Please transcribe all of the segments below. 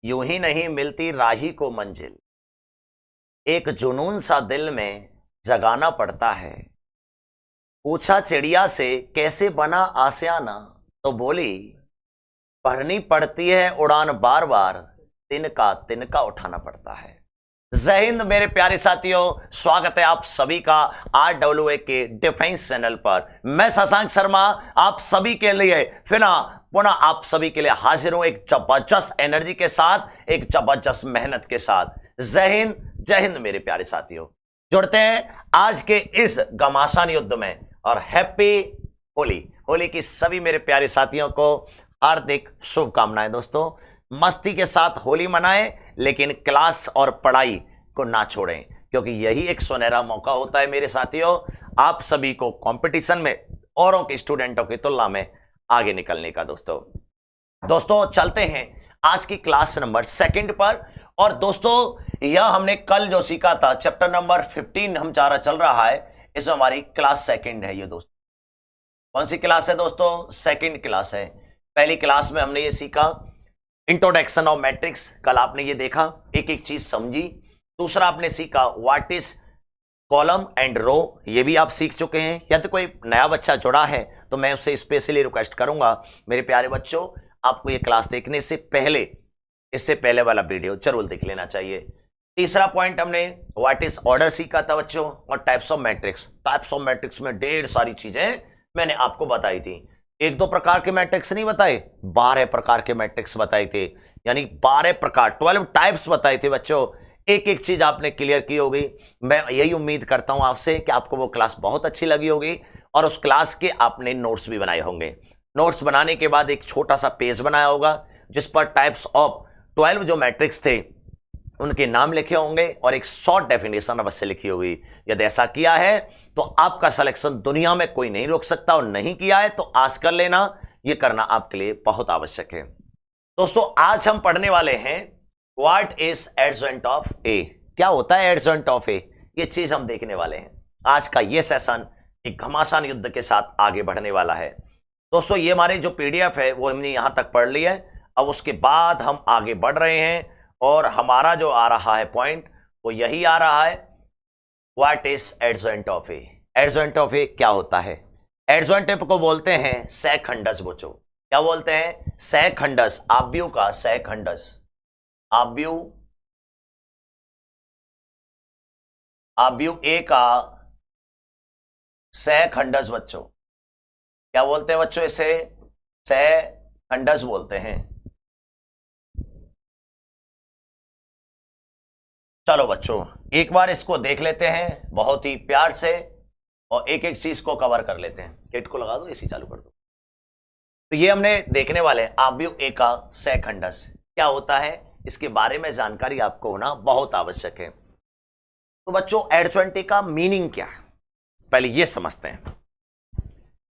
यूं ही नहीं मिलती राही को मंजिल, एक जुनून सा दिल में जगाना पड़ता है। पूछा चिड़िया से कैसे बना आशियाना, तो बोली भरनी पड़ती है उड़ान बार बार, तिनका तिनका उठाना पड़ता है। जय हिंद मेरे प्यारे साथियों, स्वागत है आप सभी का RWA के डिफेंस चैनल पर। मैं शशांक शर्मा आप सभी के लिए फिर पुनः आप सभी के लिए हाजिर हूं, एक जबरदस्त एनर्जी के साथ, एक जबरदस्त मेहनत के साथ। जय हिंद मेरे प्यारे साथियों। जुड़ते हैं आज के इस घमासान युद्ध में, और हैप्पी होली। होली की सभी मेरे प्यारे साथियों को हार्दिक शुभकामनाएं। दोस्तों, मस्ती के साथ होली मनाएं, लेकिन क्लास और पढ़ाई को ना छोड़ें, क्योंकि यही एक सुनहरा मौका होता है मेरे साथियों, आप सभी को कंपटीशन में औरों के स्टूडेंटों की तुलना में आगे निकलने का। दोस्तों चलते हैं आज की क्लास नंबर 2 पर। और दोस्तों, यह हमने कल जो सीखा था, चैप्टर नंबर 15 हम चारा चल रहा है, इसमें हमारी क्लास 2 है। ये दोस्तों कौन सी क्लास है दोस्तों? 2nd क्लास है। पहली क्लास में हमने ये सीखा इंट्रोडक्शन ऑफ मैट्रिक्स, कल आपने ये देखा, एक एक चीज समझी। दूसरा आपने सीखा व्हाट इज कॉलम एंड रो, ये भी आप सीख चुके हैं। यदि कोई नया बच्चा जुड़ा है तो मैं उससे स्पेशली रिक्वेस्ट करूंगा, मेरे प्यारे बच्चों, आपको ये क्लास देखने से पहले इससे पहले वाला वीडियो जरूर देख लेना चाहिए। तीसरा पॉइंट हमने व्हाट इज ऑर्डर सीखा था बच्चों, और types of matrix. Types of matrix में ढेर सारी चीजें मैंने आपको बताई थी। 1-2 प्रकार के मैट्रिक्स नहीं बताए, 12 प्रकार के मैट्रिक्स बताए थे, यानी 12 प्रकार, 12 टाइप्स बताए थे बच्चों। एक एक चीज आपने क्लियर की होगी। मैं यही उम्मीद करता हूं आपसे कि आपको वो क्लास बहुत अच्छी लगी होगी, और उस क्लास के आपने नोट्स भी बनाए होंगे। नोट्स बनाने के बाद एक छोटा सा पेज बनाया होगा जिस पर टाइप्स ऑफ 12 जो मैट्रिक्स थे उनके नाम लिखे होंगे, और एक शॉर्ट डेफिनेशन अवश्य लिखी होगी। यदि ऐसा किया है तो आपका सिलेक्शन दुनिया में कोई नहीं रोक सकता, और नहीं किया है तो आज कर लेना, यह करना आपके लिए बहुत आवश्यक है। दोस्तों, आज हम पढ़ने वाले हैं what is adjoint of A. क्या होता है एडजॉइंट ऑफ ए, यह चीज हम देखने वाले हैं। आज का यह सेशन एक घमासान युद्ध के साथ आगे बढ़ने वाला है। दोस्तों, ये हमारे जो PDF है वो हमने यहां तक पढ़ लिया है। अब उसके बाद हम आगे बढ़ रहे हैं, और हमारा जो आ रहा है पॉइंट वो यही आ रहा है, what is adjoint of A. Adjoint of A क्या होता है? एडजॉइंट को बोलते हैं सहखंडस बच्चों। क्या बोलते हैं? सहखंडस, आव्यूह का सहखंडस, आव्यूह ए का सहखंडस बच्चों। क्या बोलते हैं बच्चों? इसे सहखंडस बोलते हैं। चलो बच्चों, एक बार इसको देख लेते हैं बहुत ही प्यार से, और एक एक चीज को कवर कर लेते हैं। किट को लगा दो, एसी चालू कर दो। तो ये हमने देखने वाले हैं आव्यूह ए का सहखंडस क्या होता है, इसके बारे में जानकारी आपको होना बहुत आवश्यक है। तो बच्चों, एडजॉइंट ए का मीनिंग क्या है, पहले ये समझते हैं।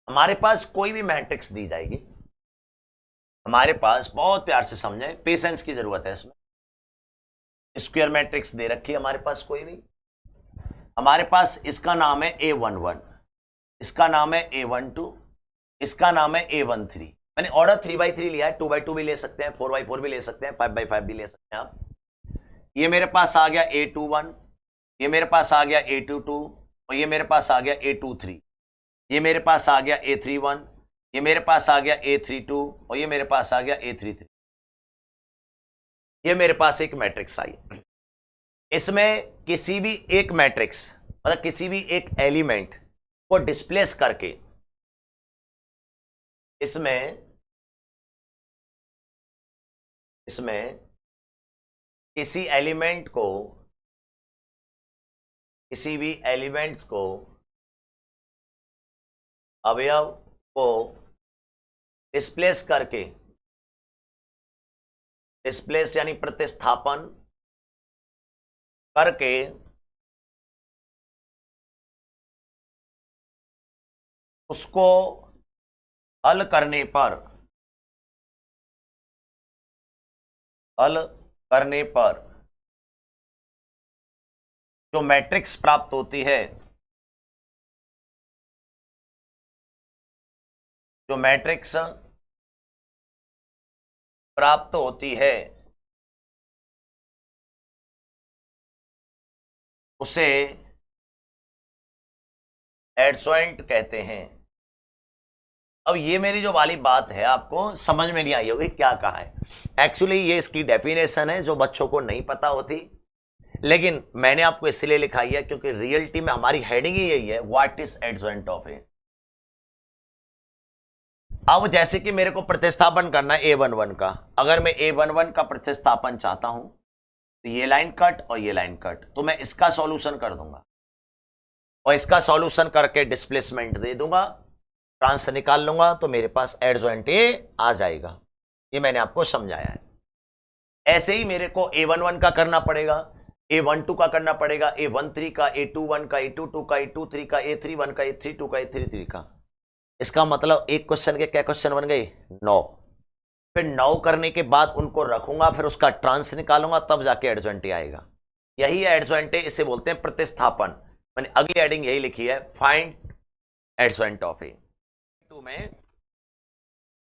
हमारे पास कोई भी मैट्रिक्स दी जाएगी, हमारे पास बहुत प्यार से समझें, पेशेंस की जरूरत है इसमें। स्क्वायर मैट्रिक्स दे रखी है हमारे पास कोई भी, हमारे पास इसका नाम है A11, इसका नाम है A12, इसका नाम है A13। मैंने ऑर्डर 3x3 लिया है, 2x2 भी ले सकते हैं, 4x4 भी ले सकते हैं, 5x5 भी ले सकते हैं आप। ये मेरे पास आ गया A21, ये मेरे पास आ गया A22, और ये मेरे पास आ गया A23, ये मेरे पास आ गया A31, ये मेरे पास आ गया A32, और ये मेरे पास आ गया A33। ये मेरे पास एक मैट्रिक्स आई। इसमें किसी भी एक मैट्रिक्स, मतलब किसी भी एक एलिमेंट को डिस्प्लेस करके, इसमें किसी एलिमेंट को, किसी भी एलिमेंट्स को, अवयव को डिस्प्लेस करके, डिस्प्लेस यानी प्रतिस्थापन करके उसको हल करने पर जो मैट्रिक्स प्राप्त होती है, जो मैट्रिक्स प्राप्त होती है उसे एडजॉइंट कहते हैं। अब ये मेरी जो वाली बात है आपको समझ में नहीं आई होगी क्या कहा है। एक्चुअली ये इसकी डेफिनेशन है जो बच्चों को नहीं पता होती, लेकिन मैंने आपको इसलिए लिखाई है क्योंकि रियलिटी में हमारी हेडिंग ही यही है, व्हाट इज एडजॉइंट ऑफ ए। अब जैसे कि मेरे को प्रतिस्थापन करना है A11 का, अगर मैं A11 का प्रतिस्थापन चाहता हूं तो ये लाइन कट और ये लाइन कट, तो मैं इसका सॉल्यूशन कर दूंगा और इसका सॉल्यूशन करके डिस्प्लेसमेंट दे दूंगा, ट्रांस निकाल लूंगा, तो मेरे पास एडजॉइंट ए आ जाएगा। ये मैंने आपको समझाया है। ऐसे ही मेरे को A11 का करना पड़ेगा, A12 का करना पड़ेगा, A13 का, A21 का, A22 का, A23 का, A31 का, A32 का, A33 का। इसका मतलब एक क्वेश्चन के क्या क्वेश्चन बन गए? 9। फिर 9 करने के बाद उनको रखूंगा, फिर उसका ट्रांस निकालूंगा, तब जाके एडजॉइंट ए आएगा। यही है एडजॉइंट ए, इसे बोलते हैं प्रतिस्थापन। मैंने अगली हेडिंग यही लिखी है, find adjoint of A. Two में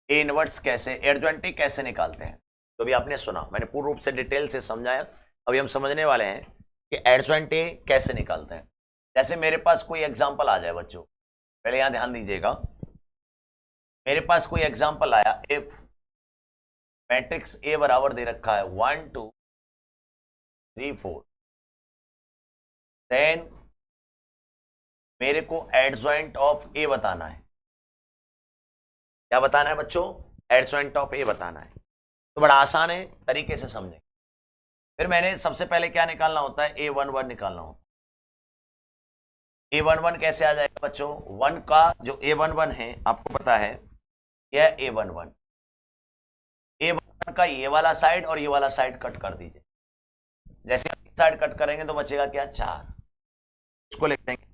ए इनवर्स कैसे, एडजॉइंट ए कैसे निकालते हैं, तो भी आपने सुना, मैंने पूर्ण रूप से डिटेल से समझाया। अभी हम समझने वाले हैं कि एडजॉइंट ए कैसे निकालते हैं। जैसे मेरे पास कोई एग्जांपल आ जाए बच्चों, पहले यहां ध्यान दीजिएगा, मेरे पास कोई एग्जांपल आया, इफ मैट्रिक्स ए बराबर दे रखा है 1 2 3 4, देन मेरे को एडजॉइंट ऑफ ए बताना है। क्या बताना है बच्चों? एडजॉइंट ऑफ ए बताना है। तो बड़ा आसान है, तरीके से समझें। फिर मैंने सबसे पहले क्या निकालना होता है? A11 निकालना होता है। A11 कैसे आ जाएगा बच्चों? 1 का जो A11 है आपको पता है, यह A11। A11 का ये वाला साइड और ये वाला साइड कट कर दीजिए। जैसे साइड कट करेंगे तो बचेगा क्या? 4। इसको लिख देंगे,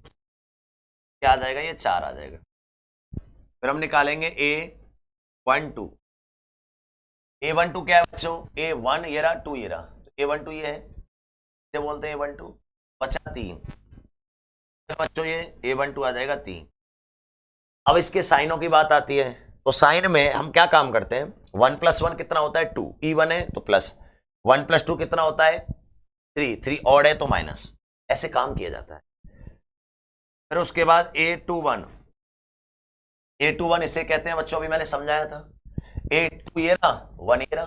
क्या आ जाएगा? ये 4 आ जाएगा। फिर हम निकालेंगे A12। A12 क्या है बच्चों? A1 ये रहा, 2 ये रहा, तो A12 ये है, इसे बोलते हैं A12। बचा 3, बच्चों ये A12 आ जाएगा 3। अब इसके साइनों की बात आती है, तो साइन में हम क्या काम करते हैं? 1 + 1 कितना होता है? 2। E1 है तो प्लस, 1 + 2 कितना होता है? 3। 3 ऑड है तो माइनस, ऐसे काम किया जाता है। फिर उसके बाद A21। A21 इसे कहते हैं बच्चों, अभी मैंने समझाया था। A2 ये ना, 1 ये ना,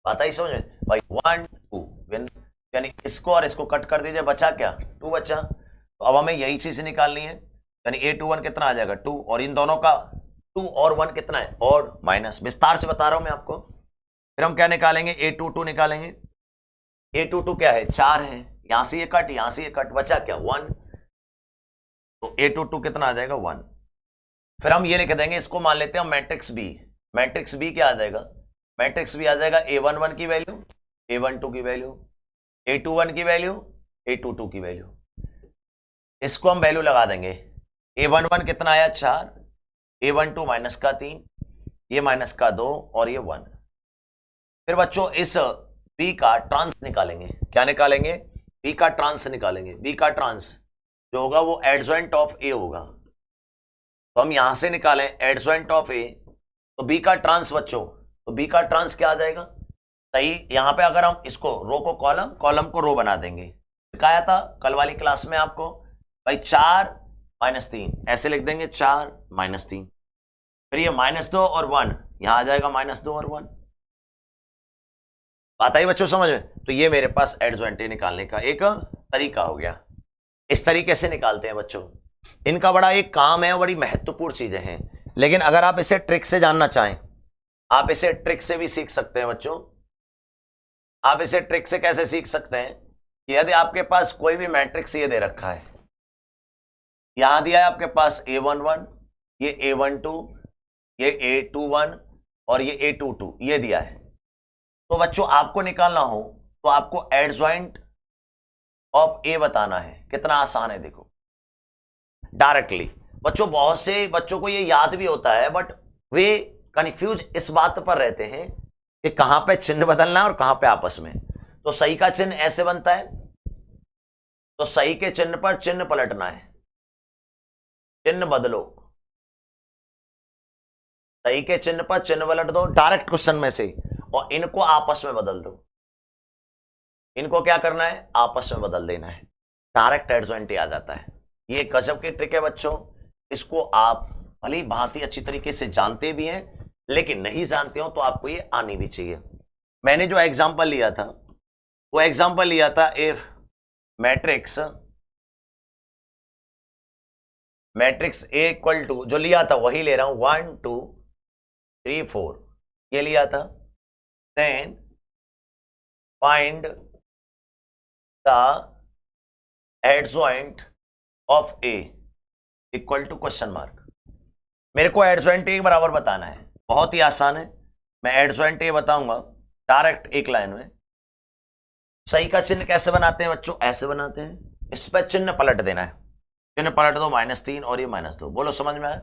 बात आई समझ में भाई? 1 2, यानी इसको और इसको कट कर दीजिए, बचा क्या? 2 बचा। तो अब हमें यही चीज निकालनी है, यानी A21 कितना आ जाएगा? 2, और इन दोनों का 2 और 1 कितना है? और माइनस। विस्तार से बता रहा हूं मैं आपको। फिर हम क्या निकालेंगे? A22 निकालेंगे। A22 क्या है? 4 है, यहां से ये कट, यहां से ये कट, बचा क्या? 1। तो A22 कितना आ जाएगा? 1। फिर हम ये लिख देंगे, इसको मान लेते हैं मैट्रिक्स बी। मैट्रिक्स बी क्या आ जाएगा? मैट्रिक्स बी आ जाएगा A11 की वैल्यू, A12 की वैल्यू, A21 की वैल्यू, A22 की वैल्यू। इसको हम वैल्यू लगा देंगे। A11 कितना आया? 4, A12 माइनस का 3, ये माइनस का 2 और ये 1। फिर बच्चों इस B का ट्रांस निकालेंगे। क्या निकालेंगे? B का ट्रांस निकालेंगे। B का ट्रांस जो होगा वो एडजॉइंट ऑफ A होगा। तो हम यहां से निकालें एडजॉइंट ऑफ A, तो B का ट्रांस बच्चों, तो B का ट्रांस क्या आ जाएगा? सही, यहां पे अगर हम इसको रो को कॉलम, कॉलम को रो बना देंगे। दिखाया था कल वाली क्लास में आपको भाई, 4 - 3 ऐसे लिख देंगे, 4 - 3। फिर ये -2 और 1, यहां आ जाएगा -2 और 1। बात आई बच्चों समझ में? तो ये मेरे पास एडजॉइंट ए निकालने का एक तरीका हो गया। इस तरीके से निकालते हैं बच्चों। इनका बड़ा एक काम है, बड़ी महत्वपूर्ण चीजें हैं, लेकिन अगर आप इसे ट्रिक से जानना चाहें, आप इसे ट्रिक से भी सीख सकते हैं बच्चों। आप इसे ट्रिक से कैसे सीख सकते हैं? यदि आपके पास कोई भी मैट्रिक्स ये दे रखा है, यहां दिया है आपके पास A11, ये A12, ये A21 और ये A22, ये दिया है। तो बच्चों आपको निकालना हो तो आपको एडजॉइंट ऑफ ए बताना है। कितना आसान है देखो, डायरेक्टली। बच्चों बहुत से बच्चों को ये याद भी होता है, बट वे कंफ्यूज इस बात पर रहते हैं कि कहां पे चिन्ह बदलना है और कहां पे आपस में। तो सही का चिन्ह ऐसे बनता है, तो सही के चिन्ह पर चिन्ह पलटना है, चिन्ह बदलो, सही के चिन्ह पर चिन्ह पलट दो डायरेक्ट क्वेश्चन में से, और इनको आपस में बदल दो। इनको क्या करना है? आपस में बदल देना है। डायरेक्ट एडजॉइंट ए आ जाता है। ये गजब की ट्रिक है बच्चों, इसको आप भली भांति अच्छी तरीके से जानते भी हैं, लेकिन नहीं जानते हो तो आपको ये आनी भी चाहिए। मैंने जो एग्जांपल लिया था वो एग्जांपल लिया था if matrix A equal to, जो लिया था वही ले रहा हूं, 1 2 3 4 ये लिया था। Then find the adjoint of A equal to question mark. मेरे को एडजॉइंट ए बराबर बताना है, बहुत ही आसान है। मैं एडजॉइंट ए बताऊंगा डायरेक्ट एक लाइन में। सही का चिन्ह कैसे बनाते हैं बच्चों? ऐसे बनाते हैं, इस पर चिन्ह पलट देना है, चिन्ह पलट दो -3 और ये -2, बोलो समझ में आया?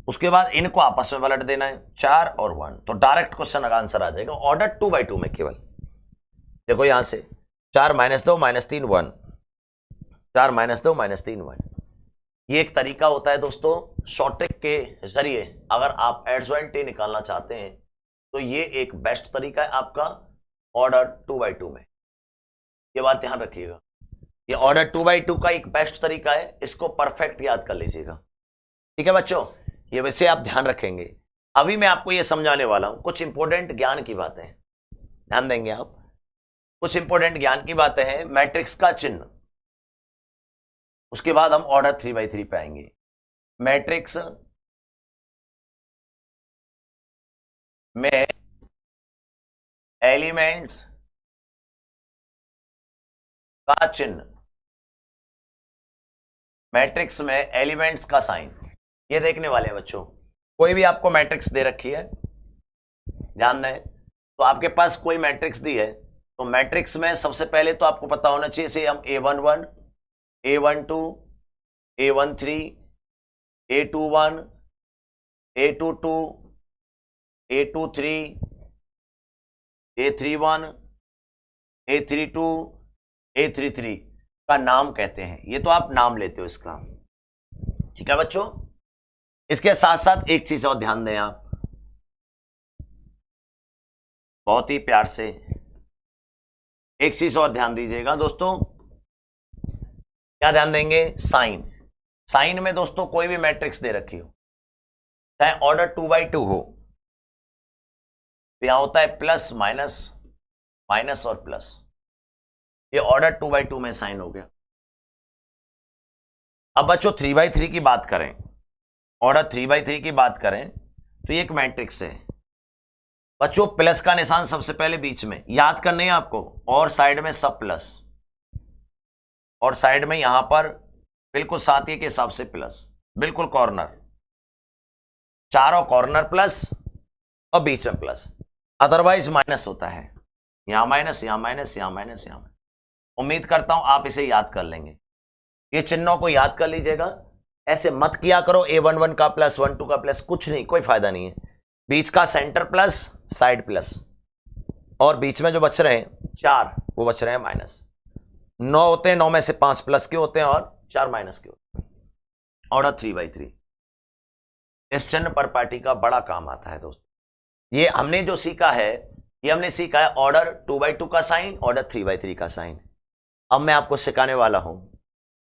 उसके बाद इनको आपस में पलट देना है 4 और 1, तो डायरेक्ट क्वेश्चन का आंसर आ जाएगा ऑर्डर 2/2 में। केवल देखो यहां से 4 -2 -3 1, 4 -2 -3 1। ये एक तरीका होता है दोस्तों, शॉर्ट ट्रिक के जरिए अगर आप एडजॉइंट ए निकालना चाहते हैं तो ये एक बेस्ट तरीका है आपका ऑर्डर 2/2 में। ये बात ध्यान रखिएगा, ये ऑर्डर 2/2 का एक बेस्ट तरीका है, इसको परफेक्ट याद कर लीजिएगा। ठीक है बच्चों, ये वैसे आप ध्यान रखेंगे। अभी मैं आपको ये समझाने वाला हूं कुछ इंपॉर्टेंट ज्ञान की बातें, ध्यान देंगे आप। कुछ इंपॉर्टेंट ज्ञान की बातें हैं, मैट्रिक्स का चिन्ह, उसके बाद हम ऑर्डर 3/3 पे आएंगे। मैट्रिक्स में एलिमेंट्स का चिन्ह, मैट्रिक्स में एलिमेंट्स का साइन, ये देखने वाले हैं बच्चों। कोई भी आपको मैट्रिक्स दे रखी है, ध्यान दें, तो आपके पास कोई मैट्रिक्स दी है तो मैट्रिक्स में सबसे पहले तो आपको पता होना चाहिए, से हम A11 A12 A13 A21 A22 A23 A31 A32 A33 का नाम कहते हैं। ये तो आप नाम लेते हो इसका, ठीक है बच्चों। इसके साथ साथ एक चीज और ध्यान दें आप, बहुत ही प्यार से एक चीज और ध्यान दीजिएगा दोस्तों। क्या ध्यान देंगे? साइन। साइन में दोस्तों कोई भी मैट्रिक्स दे रखी हो, चाहे ऑर्डर 2/2 हो, यहां होता है प्लस माइनस, माइनस और प्लस, ये ऑर्डर 2/2 में साइन हो गया। अब बच्चों 3/3 की बात करें, ऑर्डर 3/3 की बात करें तो ये एक मैट्रिक्स है बच्चों। प्लस का निशान सबसे पहले बीच में याद करने है आपको, और साइड में सब प्लस, और साइड में यहां पर बिल्कुल साथी के हिसाब से प्लस, बिल्कुल कॉर्नर, चारों कॉर्नर प्लस और बीच में प्लस, अदरवाइज माइनस होता है। यहां माइनस, यहां माइनस, यहां माइनस, यहां माइनस। उम्मीद करता हूं आप इसे याद कर लेंगे, ये चिन्हों को याद कर लीजिएगा। ऐसे मत किया करो A11 का प्लस, 12 का प्लस, कुछ नहीं, कोई फायदा नहीं है। बीच का सेंटर प्लस, साइड प्लस, और बीच में जो बच रहे हैं 4 वो बच रहे हैं माइनस। 9 होते हैं, 9 में से 5 प्लस के होते हैं और 4 माइनस के होते हैं। ऑर्डर 3/3 इस चिन्ह पर पार्टी का बड़ा काम आता है दोस्तों। ये हमने जो सीखा है, ये हमने सीखा है ऑर्डर 2/2 का साइन, ऑर्डर 3/3 का साइन। अब मैं आपको सिखाने वाला हूं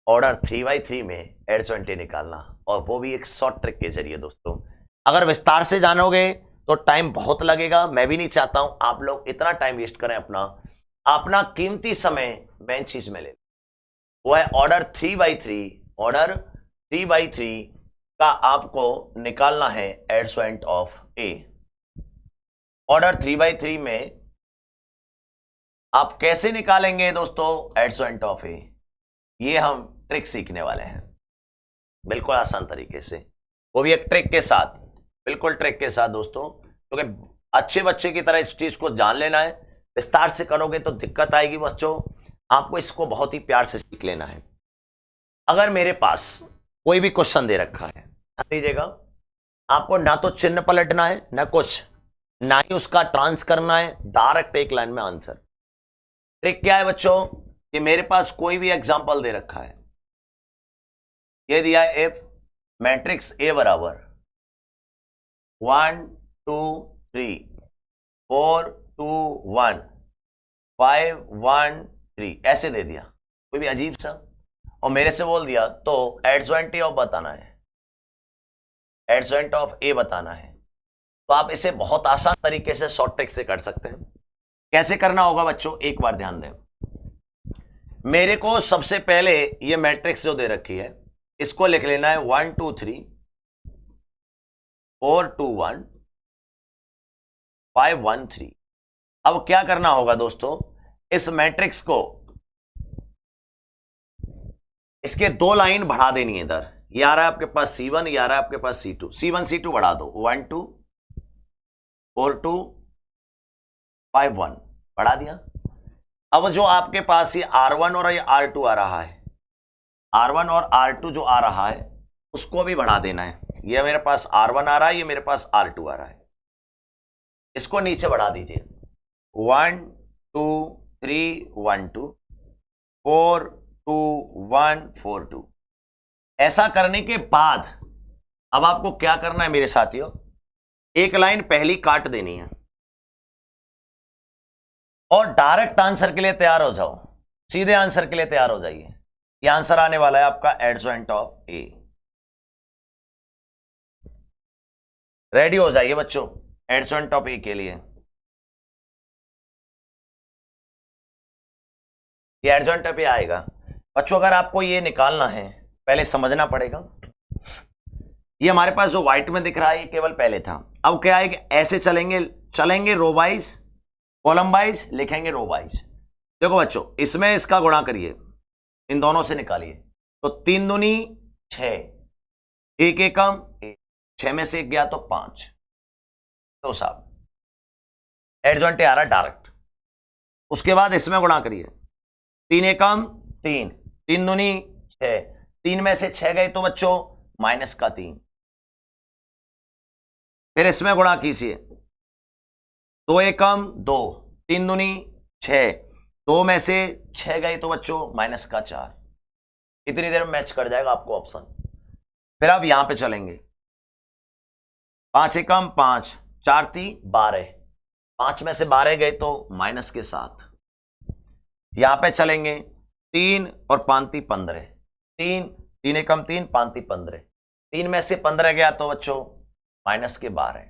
ऑर्डर 3/3 में एडजॉइंट ए निकालना, और वो भी एक शॉर्ट ट्रिक के जरिए दोस्तों। अगर विस्तार से जानोगे तो टाइम बहुत लगेगा, मैं भी नहीं चाहता हूं आप लोग इतना टाइम वेस्ट करें अपना कीमती समय मैं चीज में ले। वो है ऑर्डर 3/3, ऑर्डर 3/3 का आपको निकालना है एडजॉइंट ऑफ ए। ऑर्डर 3/3 में आप कैसे निकालेंगे दोस्तों एडजॉइंट ऑफ ए, ये हम ट्रिक सीखने वाले हैं बिल्कुल आसान तरीके से, वो भी एक ट्रिक के साथ, बिल्कुल ट्रिक के साथ दोस्तों। क्योंकि अच्छे बच्चे की तरह इस चीज को जान लेना है, विस्तार से करोगे तो दिक्कत आएगी बच्चों। आपको इसको बहुत ही प्यार से सीख लेना है। अगर मेरे पास कोई भी क्वेश्चन दे रखा है, ध्यान दीजिएगा, आपको ना तो चिन्ह पलटना है, ना कुछ, ना ही उसका ट्रांस करना है, डायरेक्ट एक लाइन में आंसर। ट्रिक क्या है बच्चों कि मेरे पास कोई भी एग्जांपल दे रखा है, ये दिया है इफ मैट्रिक्स ए बराबर 1 2 3 4 2 1 5 1 3, ऐसे दे दिया। कोई भी अजीब सा, और मेरे से बोल दिया तो एडजॉइंट ऑफ बताना है, एडजॉइंट ऑफ ए बताना है। तो आप इसे बहुत आसान तरीके से शॉर्ट ट्रिक से कर सकते हैं। कैसे करना होगा बच्चों, एक बार ध्यान दें। मेरे को सबसे पहले ये मैट्रिक्स जो दे रखी है इसको लिख लेना है 1 2 3 4 2 1 5 1 3। अब क्या करना होगा दोस्तों, इस मैट्रिक्स को इसके 2 लाइन बढ़ा देनी है इधर। ये आ रहा है आपके पास C1, ये आ रहा है आपके पास C2, C1 C2 बढ़ा दो, 1 2 4 2 5 1 बढ़ा दिया। अब जो आपके पास ये R1 और ये R2 आ रहा है, R1 और R2 जो आ रहा है उसको भी बढ़ा देना है। ये मेरे पास R1 आ रहा है, ये मेरे पास R2 आ रहा है, इसको नीचे बढ़ा दीजिए। 1 2 3 1 2 4 2 1 4 2। ऐसा करने के बाद अब आपको क्या करना है मेरे साथियों, एक लाइन पहली काट देनी है और डायरेक्ट आंसर के लिए तैयार हो जाओ, सीधे आंसर के लिए तैयार हो जाइए। ये आंसर आने वाला है आपका एडजॉइंट ऑफ ए। रेडी हो जाइए बच्चों एडजॉइंट ऑफ ए के लिए। ये एडजॉइंट ऑफ ए आएगा बच्चों। अगर आपको ये निकालना है पहले समझना पड़ेगा। ये हमारे पास जो व्हाइट में दिख रहा है ये केवल पहले था। अब क्या है कि ऐसे चलेंगे रो वाइज, कॉलम वाइज लिखेंगे, रो वाइज। देखो बच्चों इसमें इसका गुणा करिए, इन दोनों से निकालिए, तो 3 दूनी 6, 1 एकम 1, 6 में से 1 गया तो 5। तो साहब एडजॉइंट आ रहा डायरेक्ट। उसके बाद इसमें गुणा करिए, 3 एकम 3, 3 दूनी 6, 3 में से 6 गए तो बच्चों माइनस का 3। फिर इसमें गुणा कीजिए, 2 एकम 2, 3 दूनी 6, 2 में से 6 गए तो बच्चों माइनस का 4। इतनी देर में मैच कर जाएगा आपको ऑप्शन। फिर आप यहां पे चलेंगे, 5 एकम 5, 4 × 3 = 12, 5 में से 12 गए तो माइनस के 7। यहां पे चलेंगे, 3 और 5 × 3 = 15, 3 एकम 3, 5 × 3 = 15, 3 में से 15 गया तो बच्चों माइनस के 12।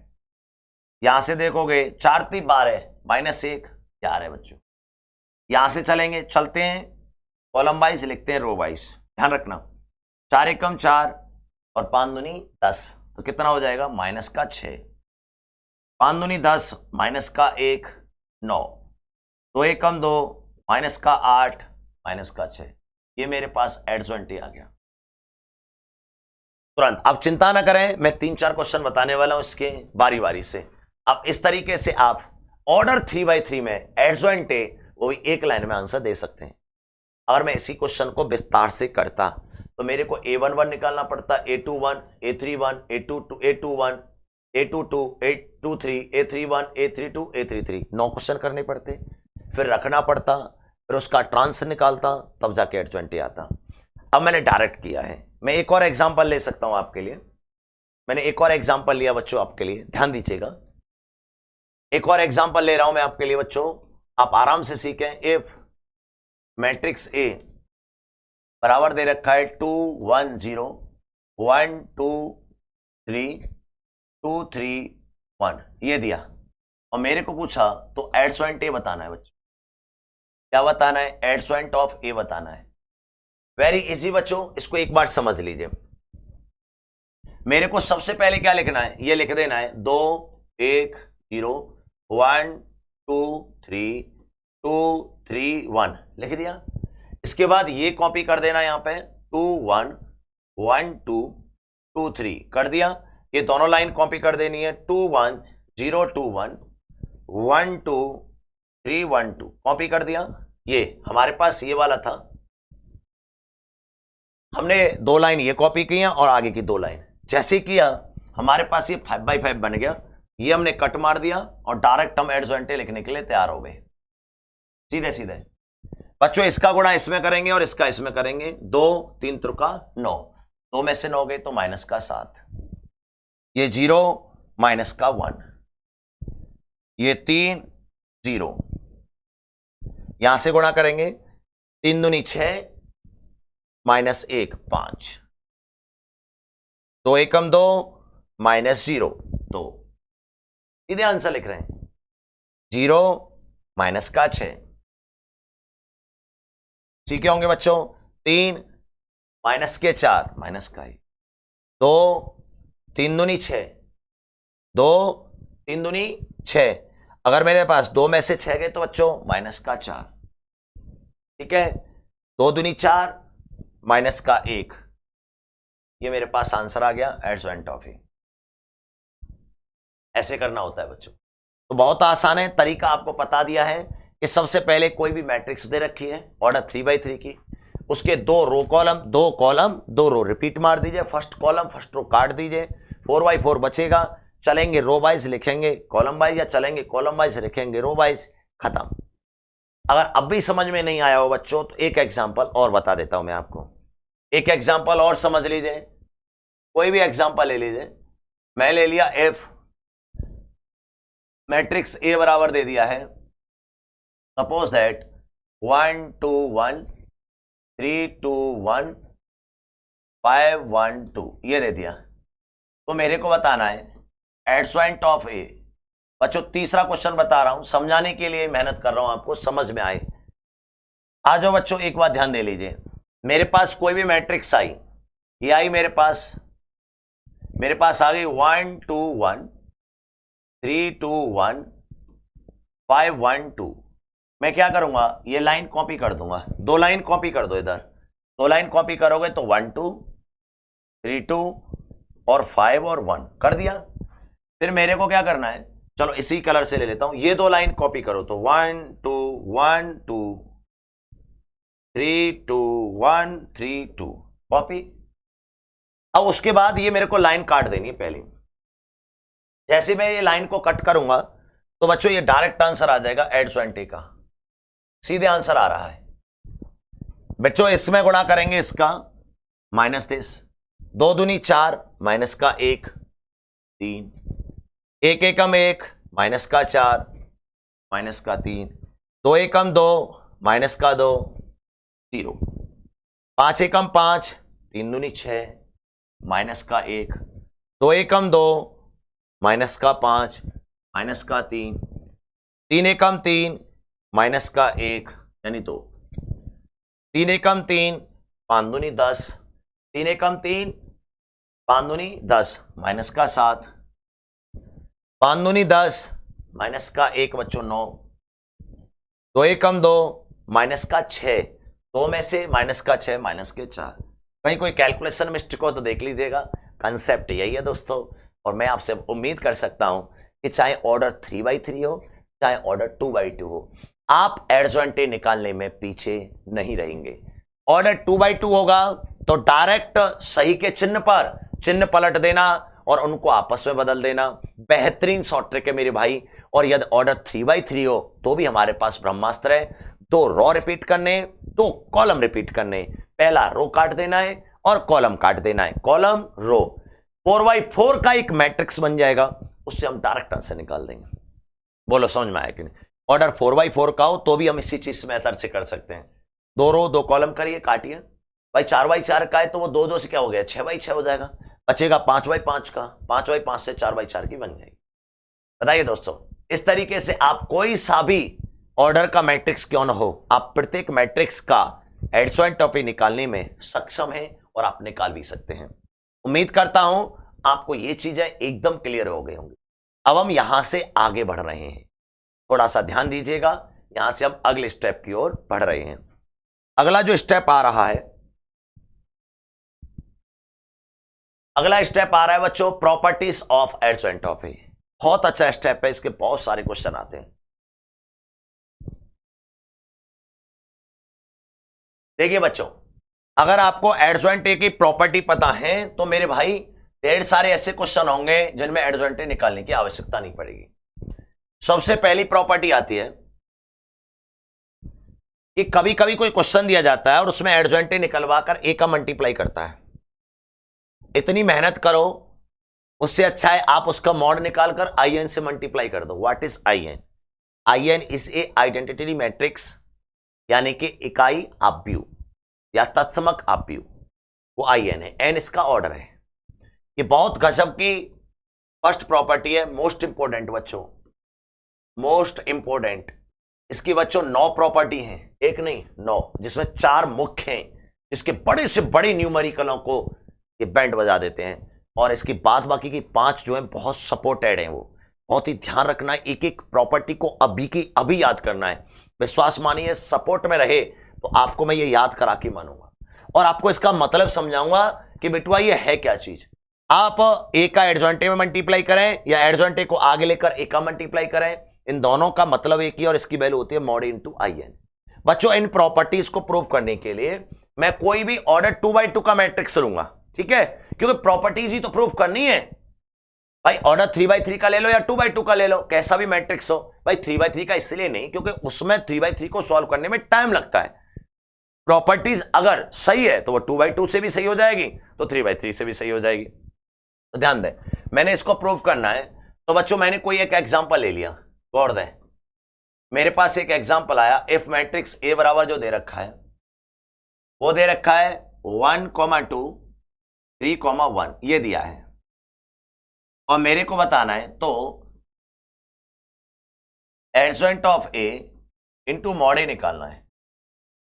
यहां से देखोगे 4 × 3 = 12, -1 4 है बच्चों। यहां से चलते हैं कॉलम वाइज, लिखते हैं रो वाइज। ध्यान रखना, 4 एकम 4 और 5 दूनी 10, तो कितना हो जाएगा माइनस का 6, 5 दूनी 10, माइनस का 1 9, 2 एकम 2, माइनस का 8, माइनस का 6। ये मेरे पास एडजॉइंट आ गया तुरंत। अब चिंता ना करें, मैं 3-4 क्वेश्चन बताने वाला हूं इसके बारी बारी से। अब इस तरीके से आप ऑर्डर 3x3 में एडजॉइंट वो भी एक लाइन में आंसर दे सकते हैं। अगर मैं इसी क्वेश्चन को विस्तार से करता तो मेरे को A11 निकालना पड़ता, A21, A31, A22, A21, A22, A23, A31, A32, A33, 9 question करने पड़ते, फिर रखना पड़ता, फिर उसका ट्रांस निकालता, तब जाके एडजॉइंट आता। अब मैंने डायरेक्ट किया है। मैं एक और एग्जांपल ले सकता हूं आपके लिए। मैंने एक और एग्जांपल लिया बच्चों आपके लिए, ध्यान दीजिएगा। एक और एग्जांपल ले रहा हूं मैं आपके लिए बच्चों, आप आराम से सीखें। इफ मैट्रिक्स ए बराबर दे रखा है 2 1 0 1 2 3 2 3 1, ये दिया और मेरे को पूछा तो एडजॉइंट ए बताना है बच्चों। क्या बताना है? एडजॉइंट ऑफ ए बताना है। वेरी इजी बच्चों, इसको एक बार समझ लीजिए। मेरे को सबसे पहले क्या लिखना है, ये लिख देना है 2 1 0 1 2 3 2 3 1, लिख दिया। इसके बाद ये कॉपी कर देना यहां पे 2 1 1 2 2 3 कर दिया। ये दोनों लाइन कॉपी कर देनी है 2 1 0 2 1 1 2 3 1 2 कॉपी कर दिया। ये हमारे पास ये वाला था, हमने 2 लाइन ये कॉपी की और आगे की 2 लाइन जैसे किया हमारे पास ये 5x5 बन गया। ये हमने कट मार दिया और डायरेक्ट हम एडजॉइंट लिखने के लिए तैयार हो गए, सीधे सीधे। बच्चों इसका गुणा इसमें करेंगे और इसका इसमें करेंगे, 2 3 त्रिका 9, 2 में से 9 गए तो माइनस का 7, ये 0 माइनस का 1, ये 3 0, यहां से गुणा करेंगे 3 दूनी 6 -1 5, 2 एकम 2 -0 2, सीधे आंसर लिख रहे हैं। 0 माइनस का 6, ठीक है होंगे बच्चों। 3 माइनस के 4 माइनस का 1, 2 3 दूनी 6, 2 3 दूनी 6, अगर मेरे पास 2 में से 6 गए तो बच्चों माइनस का 4, ठीक है। 2 दूनी 4 माइनस का 1, ये मेरे पास आंसर आ गया एडजॉइंट ऑफ ए। ऐसे करना होता है बच्चों। तो बहुत आसान है, तरीका आपको बता दिया है कि सबसे पहले कोई भी मैट्रिक्स दे रखी है ऑर्डर 3x3 की, उसके 2 रो कॉलम 2 कॉलम 2 रो रिपीट मार दीजिए, फर्स्ट कॉलम फर्स्ट रो काट दीजिए, 4x4 बचेगा, चलेंगे रो वाइज लिखेंगे कॉलम वाइज, या चलेंगे कॉलम वाइज लिखेंगे रो वाइज, खत्म। अगर अब भी समझ में नहीं आया हो बच्चों तो एक एग्जांपल और बता देता हूं मैं आपको, एक एग्जांपल और समझ लीजिए, कोई भी एग्जांपल ले लीजिए। मैं ले लिया एफ, मैट्रिक्स ए बराबर दे दिया है, सपोज दैट 1 2 1 3 2 1 5 1 2 ये दे दिया। तो मेरे को बताना है एडजॉइंट ऑफ ए। बच्चों तीसरा क्वेश्चन बता रहा हूं, समझाने के लिए मेहनत कर रहा हूं, आपको समझ में आए। आ जाओ बच्चों, एक बात ध्यान दे लीजिए, मेरे पास कोई भी मैट्रिक्स आई, ये आई मेरे पास आ गई 1 2 1 3 2 1 5 1 2। मैं क्या करूंगा, ये लाइन कॉपी कर दूंगा, 2 लाइन कॉपी कर दो इधर, 2 लाइन कॉपी करोगे तो 1 2 3 2 और 5 और 1 कर दिया। फिर मेरे को क्या करना है, चलो इसी कलर से ले लेता हूं, ये 2 लाइन कॉपी करो तो 1 2 1 2 3 2 1 3 2 कॉपी। अब उसके बाद ये मेरे को लाइन काट देनी है पहले। जैसे मैं ये लाइन को कट करूंगा तो बच्चों ये डायरेक्ट आंसर आ जाएगा एडजॉइंट ए का, सीधे आंसर आ रहा है बच्चों। इसमें गुणा करेंगे इसका -30, 2 दूनी 4 माइनस का 1 3, 1 एकम 1 माइनस का 4 माइनस का 3, 2 एकम 2 माइनस का 2 0, 5 एकम 5 3 दूनी 6 माइनस का 1, 2 एकम 2 माइनस का 5 माइनस का 3, 3 एकम 3 माइनस का 1 यानी 2, 3 एकम 3 5 दूनी 10, 3 एकम 3 5 दूनी 10 माइनस का 7, 5 दूनी 10 माइनस का 1 बच्चों 9, 2 एकम 2 माइनस का 6, 2 में से माइनस का 6 माइनस के 4। कहीं कोई कैलकुलेशन मिस्टेक हो तो देख लीजिएगा, कंसेप्ट यही है दोस्तों। और मैं आपसे उम्मीद कर सकता हूं कि चाहे ऑर्डर 3x3 हो चाहे ऑर्डर 2x2 हो, आप एडजॉइंट ए निकालने में पीछे नहीं रहेंगे। ऑर्डर 2x2 होगा तो डायरेक्ट सही के चिन्ह पर चिन्ह पलट देना और उनको आपस में बदल देना, बेहतरीन शॉर्ट ट्रिक है मेरे भाई। और यदि ऑर्डर 3x3 हो तो भी हमारे पास ब्रह्मास्त्र है, 2 रो रिपीट करने 2 कॉलम रिपीट करने, पहला रो काट देना है और कॉलम काट देना है, कॉलम रो, 4x4 का एक मैट्रिक्स बन जाएगा, उससे हम डायरेक्ट आंसर निकाल देंगे। बोलो समझ में आया कि नहीं। ऑर्डर 4x4 का हो तो भी हम इसी चीज मेथड से कर सकते हैं, 2 रो 2 कॉलम करिए काटिए। भाई 4x4 का है तो वो 2 2 से क्या हो गया 6x6 हो जाएगा, बचेगा 5x5 का, 5x5 से 4x4 की बन जाएगी। बताइए दोस्तों, इस तरीके से आप कोई सा भी ऑर्डर का मैट्रिक्स क्यों ना हो, आप प्रत्येक मैट्रिक्स का एडजॉइंट ऑफ ए निकालने में सक्षम हैं और आप निकाल भी सकते हैं। उम्मीद करता हूं आपको ये चीजें एकदम क्लियर हो गई होंगी। अब हम यहां से आगे बढ़ रहे हैं, थोड़ा सा ध्यान दीजिएगा, यहां से हम अगले स्टेप की ओर बढ़ रहे हैं। अगला जो स्टेप आ रहा है, अगला स्टेप आ रहा है बच्चों प्रॉपर्टीज ऑफ एडजॉइंट ऑफ ए। बहुत अच्छा स्टेप है, इसके बहुत सारे क्वेश्चन आते हैं। देखिए बच्चों, अगर आपको एडजॉइंट ए की प्रॉपर्टी पता है तो मेरे भाई ढेर सारे ऐसे क्वेश्चन होंगे जिनमें एडजॉइंट ए निकालने की आवश्यकता नहीं पड़ेगी। सबसे पहली प्रॉपर्टी आती है कि कभी कभी कोई क्वेश्चन दिया जाता है और उसमें एडजॉइंट ए निकलवा कर ए का मल्टीप्लाई करता है। इतनी मेहनत करो, उससे अच्छा है आप उसका मॉड निकालकर आई एन से मल्टीप्लाई कर दो। What is I N? I N is a identity matrix, यानी कि इकाई आव्यूह। या तत्समक आप्यू, वो आई एन है, एन इसका ऑर्डर है। ये बहुत गजब की फर्स्ट प्रॉपर्टी है, मोस्ट इंपोर्टेंट बच्चों, मोस्ट इंपोर्टेंट। इसकी बच्चों 9 प्रॉपर्टी हैं, एक नहीं 9, जिसमें 4 मुख्य हैं, इसके बड़े से बड़े न्यूमेरिकलों को ये बैंड बजा देते हैं, और इसकी बाद बाकी की 5 जो है बहुत सपोर्टेड हैं। वो बहुत ही ध्यान रखना है, एक एक प्रॉपर्टी को अभी की अभी याद करना है। विश्वास मानिए सपोर्ट में रहे तो आपको मैं ये याद करा के मानूंगा, और आपको इसका मतलब समझाऊंगा कि बेटुआ ये है क्या चीज। आप ए का एडजॉइंट में मल्टीप्लाई करें या एडजॉइंट ए को आगे लेकर ए का मल्टीप्लाई करें, इन दोनों का मतलब एक ही, और इसकी वैल्यू होती है मॉड इंटू आई एन। बच्चों इन प्रॉपर्टीज को प्रूव करने के लिए मैं कोई भी ऑर्डर 2x2 का मैट्रिक्स लूंगा, ठीक है, क्योंकि प्रॉपर्टीज ही तो प्रूव करनी है भाई। ऑर्डर 3x3 का ले लो या 2x2 का ले लो, कैसा भी मैट्रिक्स हो भाई। 3x3 का इसलिए नहीं क्योंकि उसमें 3x3 को सॉल्व करने में टाइम लगता है। प्रॉपर्टीज अगर सही है तो वो 2x2 से भी सही हो जाएगी, तो 3x3 से भी सही हो जाएगी। तो ध्यान दें, मैंने इसको प्रूव करना है, तो बच्चों मैंने कोई एक एग्जांपल ले लिया, गौर दें। मेरे पास एक एग्जांपल आया, इफ मैट्रिक्स ए बराबर जो दे रखा है वो दे रखा है 1, 2, 3, 1, ये दिया है, और मेरे को बताना है तो adjoint of A into mod A निकालना है।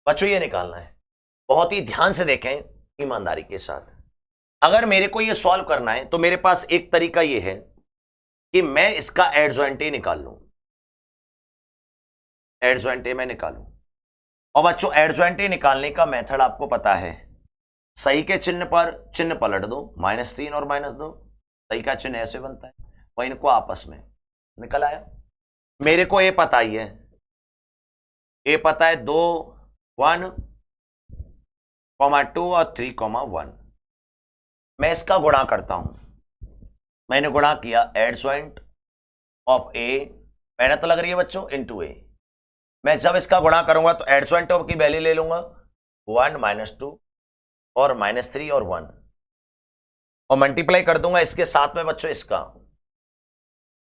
बच्चों ये निकालना है, बहुत ही ध्यान से देखें ईमानदारी के साथ। अगर मेरे को ये सॉल्व करना है तो मेरे पास एक तरीका ये है कि मैं इसका एडजॉइंट ए निकाल लूं, एडजॉइंट ए मैं निकालूं। और बच्चों एडजॉइंट ए निकालने का मेथड आपको पता है, सही के चिन्ह पर चिन्ह पलट दो, -3 और -2, सही का चिन्ह ऐसे बनता है, और इनको आपस में निकल आया। मेरे को ये पता ही है, ये पता है 2, 1, 2 और 3, 1। मैं इसका गुणा करता हूं, मैंने गुणा किया एडजॉइंट ऑफ ए, मेहनत लग रही है बच्चों, इनटू ए। मैं जब इसका गुणा करूंगा तो एडजॉइंट ऑफ की वैल्यू ले लूंगा 1, -2 और -3 और 1, और मल्टीप्लाई कर दूंगा इसके साथ में बच्चों इसका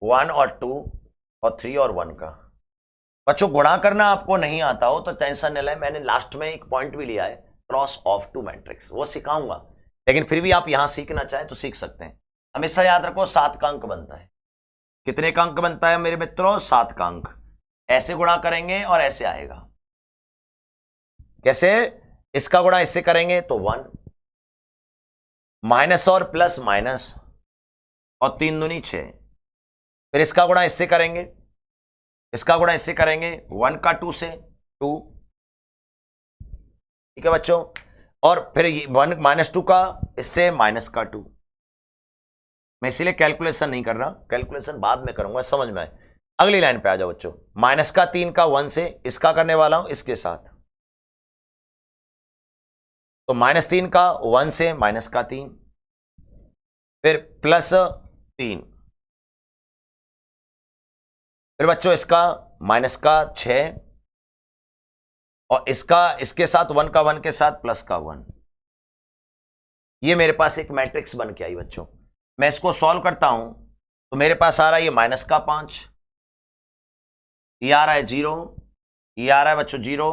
1 और 2 और 3 और 1 का। बच्चों गुणा करना आपको नहीं आता हो तो टेंशन न लें, मैंने लास्ट में एक पॉइंट भी लिया है, क्रॉस ऑफ 2 मैट्रिक्स, वो सिखाऊंगा, लेकिन फिर भी आप यहां सीखना चाहें तो सीख सकते हैं। हमेशा याद रखो 7 का अंक बनता है। कितने का अंक बनता है मेरे मित्रों? 7 का अंक। ऐसे गुणा करेंगे और ऐसे आएगा, कैसे? इसका गुणा इससे करेंगे तो 1, माइनस और प्लस माइनस, और 3 दूनी 6। फिर इसका गुणा इससे करेंगे, इसका गुणा इससे करेंगे, 1 का 2 से 2, ठीक है बच्चों, और फिर 1 -2 का इससे माइनस का 2। मैं इसीलिए कैलकुलेशन नहीं कर रहा, कैलकुलेशन बाद में करूंगा, समझ में आए। अगली लाइन पे आ जाओ बच्चों, -3 का 1 से, इसका करने वाला हूं इसके साथ, तो -3 का 1 से -3, फिर +3, फिर बच्चों इसका -6, और इसका इसके साथ 1 का 1 के साथ प्लस का 1। ये मेरे पास एक मैट्रिक्स बन के आई बच्चों। मैं इसको सॉल्व करता हूं तो मेरे पास आ रहा है ये -5, ये आ रहा है 0, ये आ रहा है बच्चों 0,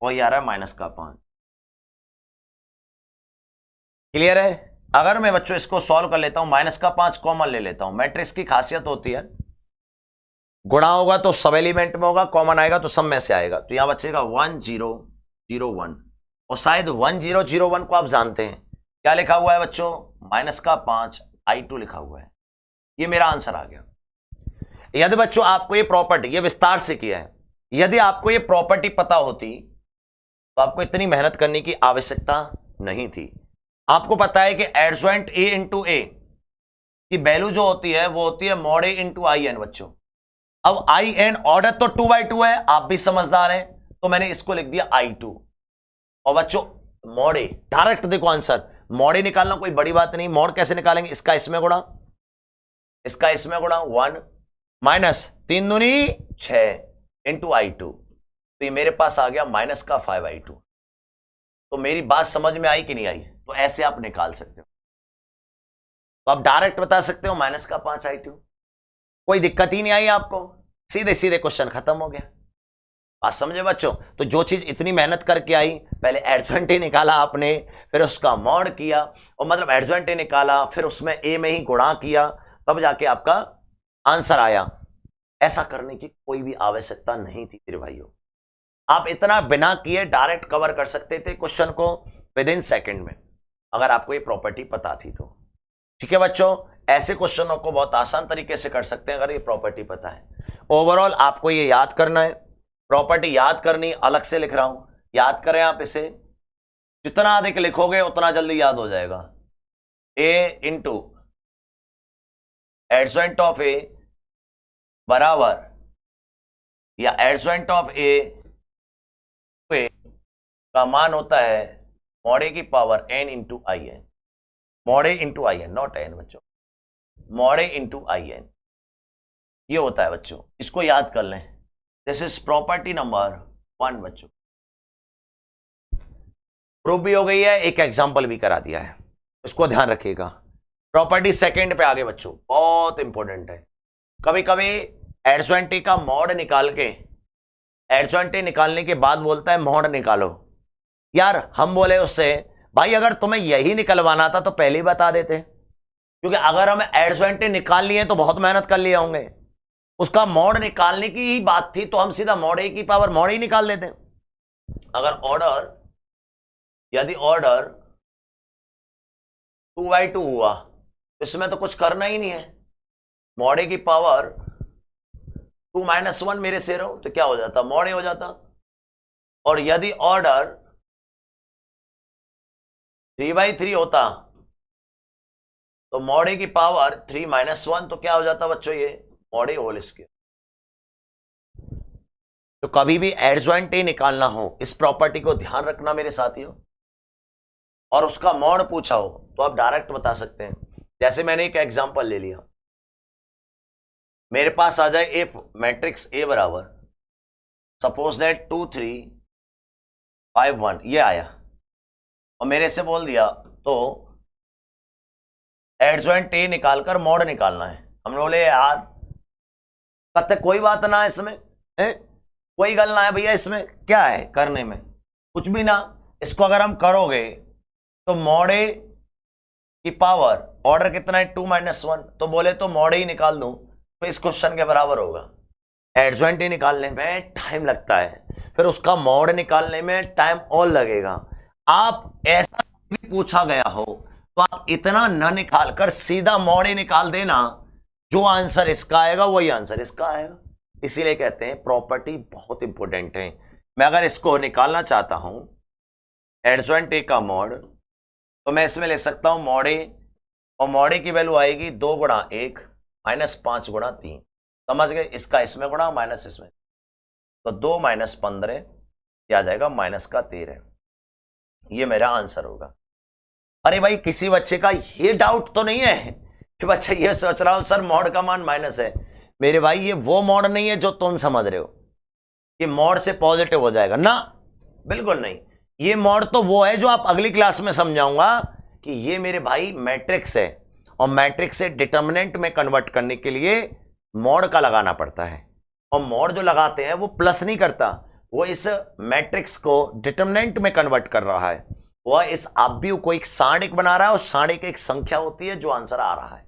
और ये आ रहा है -5। क्लियर है? अगर मैं बच्चों इसको सॉल्व कर लेता हूं, -5 कॉमन ले लेता हूं, मैट्रिक्स की खासियत होती है गुणा होगा तो सब एलिमेंट में होगा, कॉमन आएगा तो सब में से आएगा, तो यहां बचेगा 1 0 0 1, और शायद 1 0 0 1 को आप जानते हैं, क्या लिखा हुआ है बच्चों? -5 I2 लिखा हुआ है। ये मेरा आंसर आ गया। यदि बच्चों आपको ये प्रॉपर्टी, ये विस्तार से किया है, यदि आपको ये प्रॉपर्टी पता होती तो आपको इतनी मेहनत करने की आवश्यकता नहीं थी। आपको पता है कि एडजॉइंट ए इंटू ए की वैल्यू जो होती है वो होती है mod A into I N बच्चों। अब आई एन ऑर्डर तो 2/2 है, आप भी समझदार हैं, तो मैंने इसको लिख दिया I2। और बच्चों मॉड ए डायरेक्ट देखो आंसर, मॉड ए निकालना कोई बड़ी बात नहीं। मॉड कैसे निकालेंगे? इसका इसमें गुणा, इसका इसमें गुणा, 1 -3 दूनी 6 इंटू I2, तो ये मेरे पास आ गया -5 I2। तो मेरी बात समझ में आई कि नहीं आई? तो ऐसे आप निकाल सकते हो, तो आप डायरेक्ट बता सकते हो -5 I2, कोई दिक्कत ही नहीं आई आपको, सीधे सीधे क्वेश्चन खत्म हो गया। बात समझे बच्चों? तो जो चीज इतनी मेहनत करके आई, पहले एडजॉइंट ही निकाला आपने, फिर उसका मॉड किया, और मतलब एडजॉइंट ही निकाला, फिर उसमें ए में ही गुणा किया, तब जाके आपका आंसर आया। ऐसा करने की कोई भी आवश्यकता नहीं थी मेरे भाइयों। आप इतना बिना किए डायरेक्ट कवर कर सकते थे क्वेश्चन को विद इन सेकेंड में, अगर आपको ये प्रॉपर्टी पता थी तो। ठीक है बच्चों, ऐसे क्वेश्चनों को बहुत आसान तरीके से कर सकते हैं अगर ये प्रॉपर्टी पता है। ओवरऑल आपको ये याद करना है, प्रॉपर्टी याद करनी, अलग से लिख रहा हूं, याद करें आप इसे। जितना अधिक लिखोगे उतना जल्दी याद हो जाएगा। ए इंटू एडजॉइंट ऑफ ए बराबर, या एडजॉइंट ऑफ ए का मान होता है मॉड ए की power N into I N. Mod A into I N, not N बच्चों, mod A into I N, ये होता है बच्चों। इसको याद कर लें। दिस इज प्रॉपर्टी नंबर 1 बच्चों। प्रूफ भी हो गई है, एक एग्जांपल भी करा दिया है, इसको ध्यान रखिएगा। प्रॉपर्टी सेकंड पे आगे बच्चों, बहुत इंपॉर्टेंट है। कभी कभी एडजॉइंट ए का मॉड निकाल के, एडजॉइंट ए निकालने के बाद बोलता है मॉड निकालो। यार हम बोले उससे, भाई अगर तुम्हें यही निकलवाना था तो पहले ही बता देते, क्योंकि अगर हमें एडजॉइंट ए निकाल लिए तो बहुत मेहनत कर लिए होंगे। उसका मॉड निकालने की ही बात थी तो हम सीधा मॉड ए की पावर मॉड ही निकाल लेते। अगर ऑर्डर, यदि ऑर्डर 2/2 हुआ तो इसमें तो कुछ करना ही नहीं है, मॉड ए की पावर 2 - 1 मेरे से रहो तो क्या हो जाता, मॉड ए हो जाता। और यदि ऑर्डर 3/3 होता तो मॉड ए की पावर 3 - 1 तो क्या हो जाता बच्चों, ये मॉड ए होल स्क्वायर। तो कभी भी एडजॉइंट ए निकालना हो, इस प्रॉपर्टी को ध्यान रखना मेरे साथियों, और उसका मॉड पूछा हो तो आप डायरेक्ट बता सकते हैं। जैसे मैंने एक एग्जांपल ले लिया, मेरे पास आ जाए इफ मैट्रिक्स ए बराबर, सपोज दैट 2 3 5 1, ये आया, और मेरे से बोल दिया तो एडजॉइंट ए निकालकर मॉड निकालना है। हम बोले यार कहते कोई बात ना है इसमें, कोई गल ना है भैया, इसमें क्या है करने में, कुछ भी ना। इसको अगर हम करोगे तो मॉड ए की पावर, ऑर्डर कितना है 2 - 1, तो बोले तो मॉड ए ही निकाल दूं तो इस क्वेश्चन के बराबर होगा। एडजॉइंट ए निकालने में टाइम लगता है, फिर उसका मॉड निकालने में टाइम और लगेगा। आप ऐसा भी पूछा गया हो तो आप इतना न निकाल कर सीधा मॉड ए निकाल देना, जो आंसर इसका आएगा वही आंसर इसका आएगा। इसीलिए कहते हैं प्रॉपर्टी बहुत इंपॉर्टेंट है। मैं अगर इसको निकालना चाहता हूं एडजॉइंट ए का मॉड, तो मैं इसमें ले सकता हूं मॉड ए, और मॉड ए की वैल्यू आएगी 2 × 1 - 5 × 3, समझ गए। इसका इसमें गुणा माइनस इसमें, तो 2 - 15 क्या आ जाएगा -13, ये मेरा आंसर होगा। अरे भाई किसी बच्चे का ये डाउट तो नहीं है कि बच्चा ये सोच रहा हो सर मॉड का मान माइनस है। मेरे भाई ये वो मॉड नहीं है जो तुम समझ रहे हो कि मॉड से पॉजिटिव हो जाएगा ना, बिल्कुल नहीं। ये मॉड तो वो है जो आप अगली क्लास में समझाऊंगा कि ये मेरे भाई मैट्रिक्स है, और मैट्रिक्स से डिटर्मिनेंट में कन्वर्ट करने के लिए मॉड का लगाना पड़ता है, और मॉड जो लगाते हैं वो प्लस नहीं करता, वो इस मैट्रिक्स को डिटर्मिनेंट में कन्वर्ट कर रहा है, वह इस आव्यूह को एक सारणिक बना रहा है, और सारणिक एक संख्या होती है जो आंसर आ रहा है।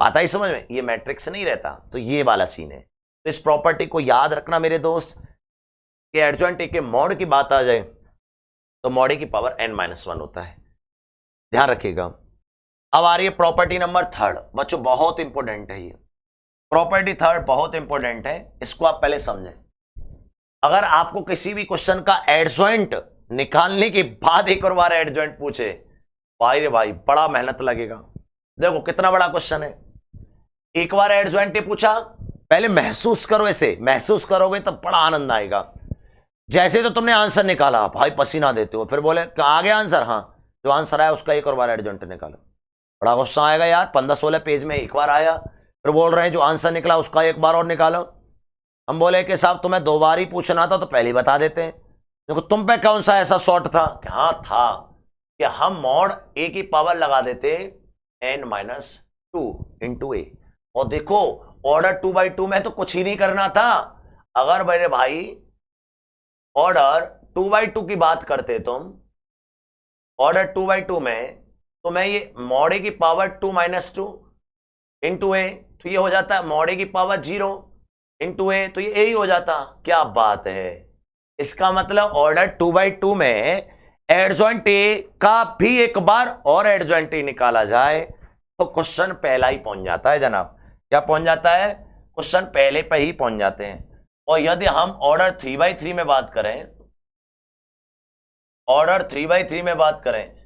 बात आई समझ में? ये मैट्रिक्स नहीं रहता, तो ये वाला सीन है। तो इस प्रॉपर्टी को याद रखना मेरे दोस्त कि एडजॉइंट ए के मॉड की बात आ जाए तो मॉड ए की पावर n - 1 होता है, ध्यान रखिएगा। अब आ रही है प्रॉपर्टी नंबर 3 बच्चों, बहुत इंपॉर्टेंट है ये प्रॉपर्टी। 3 बहुत इंपॉर्टेंट है, इसको आप पहले समझें। अगर आपको किसी भी क्वेश्चन का एडजॉइंट निकालने के बाद एक और बार एडजॉइंट पूछे, भाई रे भाई बड़ा मेहनत लगेगा। देखो कितना बड़ा क्वेश्चन है, एक बार एडजॉइंट ए पूछा, पहले महसूस करो, ऐसे महसूस करोगे तो बड़ा आनंद आएगा। जैसे तो तुमने आंसर निकाला, भाई पसीना देते हो, फिर बोले आ गया आंसर, हाँ जो आंसर आया उसका एक और बार एडजॉइंट निकालो, बड़ा गुस्सा आएगा यार। 15-16 पेज में एक बार आया, फिर बोल रहे हैं जो आंसर निकला उसका एक बार और निकालो। हम बोले कि साहब तुम्हें 2 बार ही पूछना था तो पहले ही बता देते हैं। देखो तुम पे कौन सा ऐसा शॉर्ट था कि हाँ था कि हम मॉड ए की पावर लगा देते n - 2 × a, और देखो ऑर्डर 2/2 में तो कुछ ही नहीं करना था। अगर मेरे भाई ऑर्डर 2/2 की बात करते तुम, ऑर्डर 2/2 में, तो मैं ये मॉड ए की पावर 2 - 2 इंटू ए, तो ये हो जाता है मॉड ए की पावर 0 इंटू ए, तो ये ए ही हो जाता। क्या बात है, इसका मतलब ऑर्डर 2/2 में एडजॉइंट ए का भी एक बार और एडजॉइंट ए निकाला जाए तो क्वेश्चन पहला ही पहुंच जाता है जनाब। क्या पहुंच जाता है, क्वेश्चन पहले पे ही पहुंच जाते हैं। और यदि हम ऑर्डर 3/3 में बात करें, ऑर्डर 3/3 में बात करें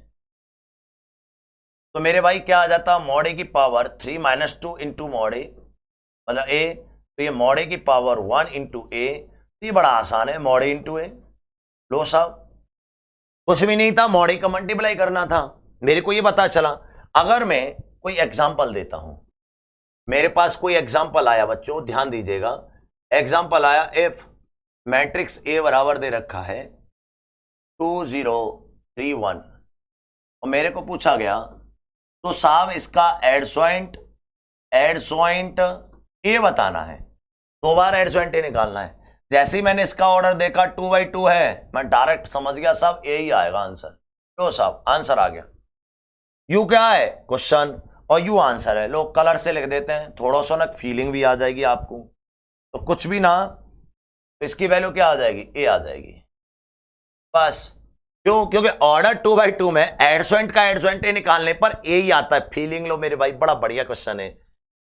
तो मेरे भाई क्या आ जाता, मॉड ए की पावर 3 - 2 इंटू मॉड ए, मतलब ए, तो ये मॉड ए की पावर 1 इंटू ए, ये बड़ा आसान है, मॉड ए इंटू ए। लो साहब, कुछ भी नहीं था, मॉड ए का मल्टीप्लाई करना था। मेरे को ये पता चला, अगर मैं कोई एग्जांपल देता हूं, मेरे पास कोई एग्जांपल आया बच्चों, ध्यान दीजिएगा, एग्जांपल आया, इफ मैट्रिक्स ए बराबर दे रखा है 2 0 3 1, और मेरे को पूछा गया तो साहब इसका एडजॉइंट ए बताना है, 2 बार एडजॉइंट ए निकालना है। जैसे ही मैंने इसका ऑर्डर देखा 2/2 है, मैं डायरेक्ट समझ गया साहब ए ही आएगा आंसर। तो साहब आंसर आ गया। यू क्या है, क्वेश्चन, और यू आंसर है। लोग कलर से लिख देते हैं, थोड़ा सा ना फीलिंग भी आ जाएगी आपको, तो कुछ भी ना, तो इसकी वैल्यू क्या आ जाएगी, ए आ जाएगी बस। क्यों, क्योंकि ऑर्डर 2/2 में एडजॉइंट का एडजॉइंट ए निकालने पर ए ही आता है। फीलिंग लो मेरे भाई, बड़ा बढ़िया क्वेश्चन है,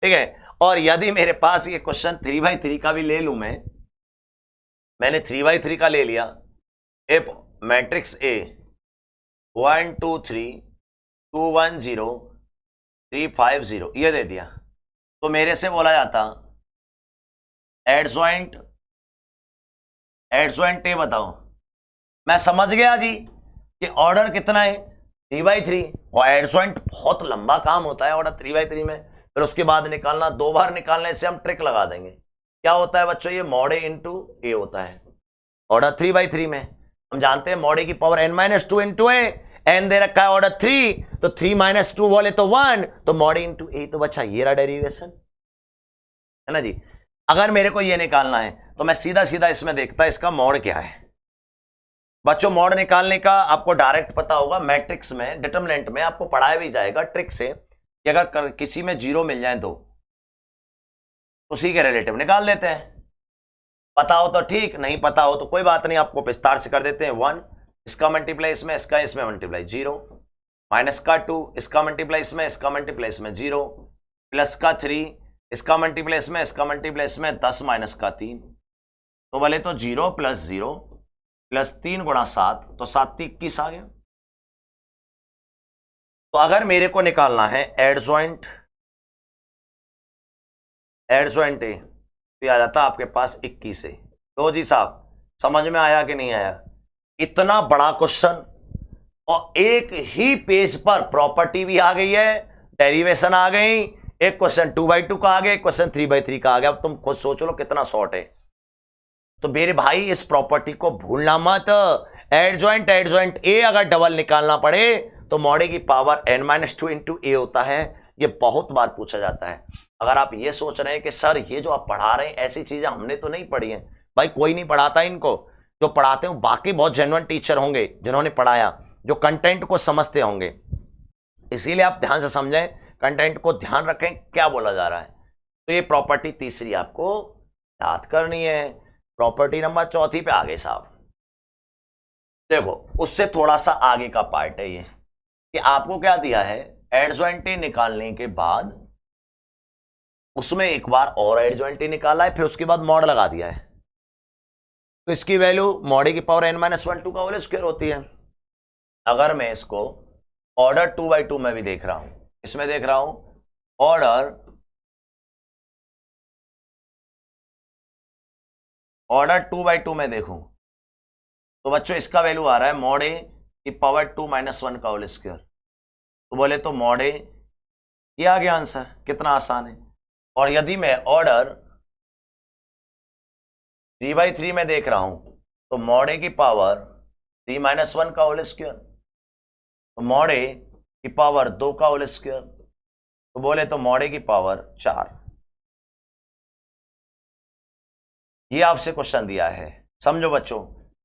ठीक है। और यदि मेरे पास ये क्वेश्चन 3/3 का भी ले लूं मैंने 3/3 का ले लिया, इफ मैट्रिक्स ए 1 2 3 2 1 0 3 5 0 ये दे दिया, तो मेरे से बोला जाता एडजॉइंट ए बताओ। मैं समझ गया जी कि ऑर्डर कितना है 3/3, और एडजॉइंट बहुत लंबा काम होता है ऑर्डर 3/3 में, फिर उसके बाद निकालना, 2 बार निकालने से हम ट्रिक लगा देंगे। क्या होता है बच्चों, ये मॉड ए इंटू ए होता है ऑर्डर 3/3 में। हम जानते हैं मॉड ए की पावर n - 2 इंटू ए, एन दे रखा है ऑर्डर 3, तो 3 - 2 बोले तो 1, तो मॉड ए इंटू ए, तो बच्चा ये रहा डेरिवेशन, है ना जी। अगर मेरे को ये निकालना है तो मैं सीधा सीधा इसमें देखता इसका मॉड क्या है। बच्चों मॉड निकालने का आपको डायरेक्ट पता होगा, मैट्रिक्स में डिटरमिनेंट में आपको पढ़ाया भी जाएगा ट्रिक से, कि अगर किसी में 0 मिल जाए तो उसी के रिलेटिव निकाल देते हैं। पता हो तो ठीक, नहीं पता हो तो कोई बात नहीं, आपको विस्तार से कर देते हैं। 1 इसका मल्टीप्लाई इसमें, इसमें मल्टीप्लाई 0, माइनस का 2 इसका मल्टीप्लाई इसमें 0, प्लस का 3 इसका मल्टीप्लाई इसमें 10 माइनस का 3, तो बोले तो 0 + 0 + 3 × 7, तो 7 × 21 आ गया। तो अगर मेरे को निकालना है एडजॉइंट ए, तो आ जाता आपके पास 21 से। तो जी साहब समझ में आया कि नहीं आया, इतना बड़ा क्वेश्चन, और एक ही पेज पर प्रॉपर्टी भी आ गई है, डेरिवेशन आ गई, एक क्वेश्चन 2/2 का आ गया, एक क्वेश्चन 3/3 का आ गया। अब तुम खुद सोच लो कितना शॉर्ट है। तो मेरे भाई इस प्रॉपर्टी को भूलना मत, एडजॉइंट ए अगर डबल निकालना पड़े तो मॉड ए की पावर n - 2 इंटू ए होता है। ये बहुत बार पूछा जाता है। अगर आप ये सोच रहे हैं कि सर ये जो आप पढ़ा रहे हैं ऐसी चीजें हमने तो नहीं पढ़ी हैं, भाई कोई नहीं पढ़ाता इनको, जो पढ़ाते हैं बाकी बहुत जेन्युइन टीचर होंगे जिन्होंने पढ़ाया, जो कंटेंट को समझते होंगे। इसीलिए आप ध्यान से समझें, कंटेंट को ध्यान रखें क्या बोला जा रहा है। तो ये प्रॉपर्टी तीसरी आपको याद करनी है। प्रॉपर्टी नंबर चौथी पे आ गए साहब। देखो उससे थोड़ा सा आगे का पार्ट है ये, कि आपको क्या दिया है, एडजॉइंट ए निकालने के बाद उसमें एक बार और एडजॉइंट ए निकाला है, फिर उसके बाद मॉड लगा दिया है, तो इसकी वैल्यू मॉड ए की पावर n - 1 2 का होल स्क्वायर होती है। अगर मैं इसको ऑर्डर 2/2 में भी देख रहा हूं, इसमें देख रहा हूं ऑर्डर 2/2 में देखूं, तो बच्चों इसका वैल्यू आ रहा है मॉड ए की पावर 2 - 1 का होल स्क्वायर। तो बोले तो मॉड ए, ये आ गया आंसर, कितना आसान है। और यदि मैं ऑर्डर 3/3 में देख रहा हूं तो मॉड ए की पावर 3 - 1 का होल स्क्वायर, तो मॉड ए की पावर 2 का होल स्क्वायर, तो बोले तो मॉड ए की पावर 4। ये आपसे क्वेश्चन दिया है, समझो बच्चों।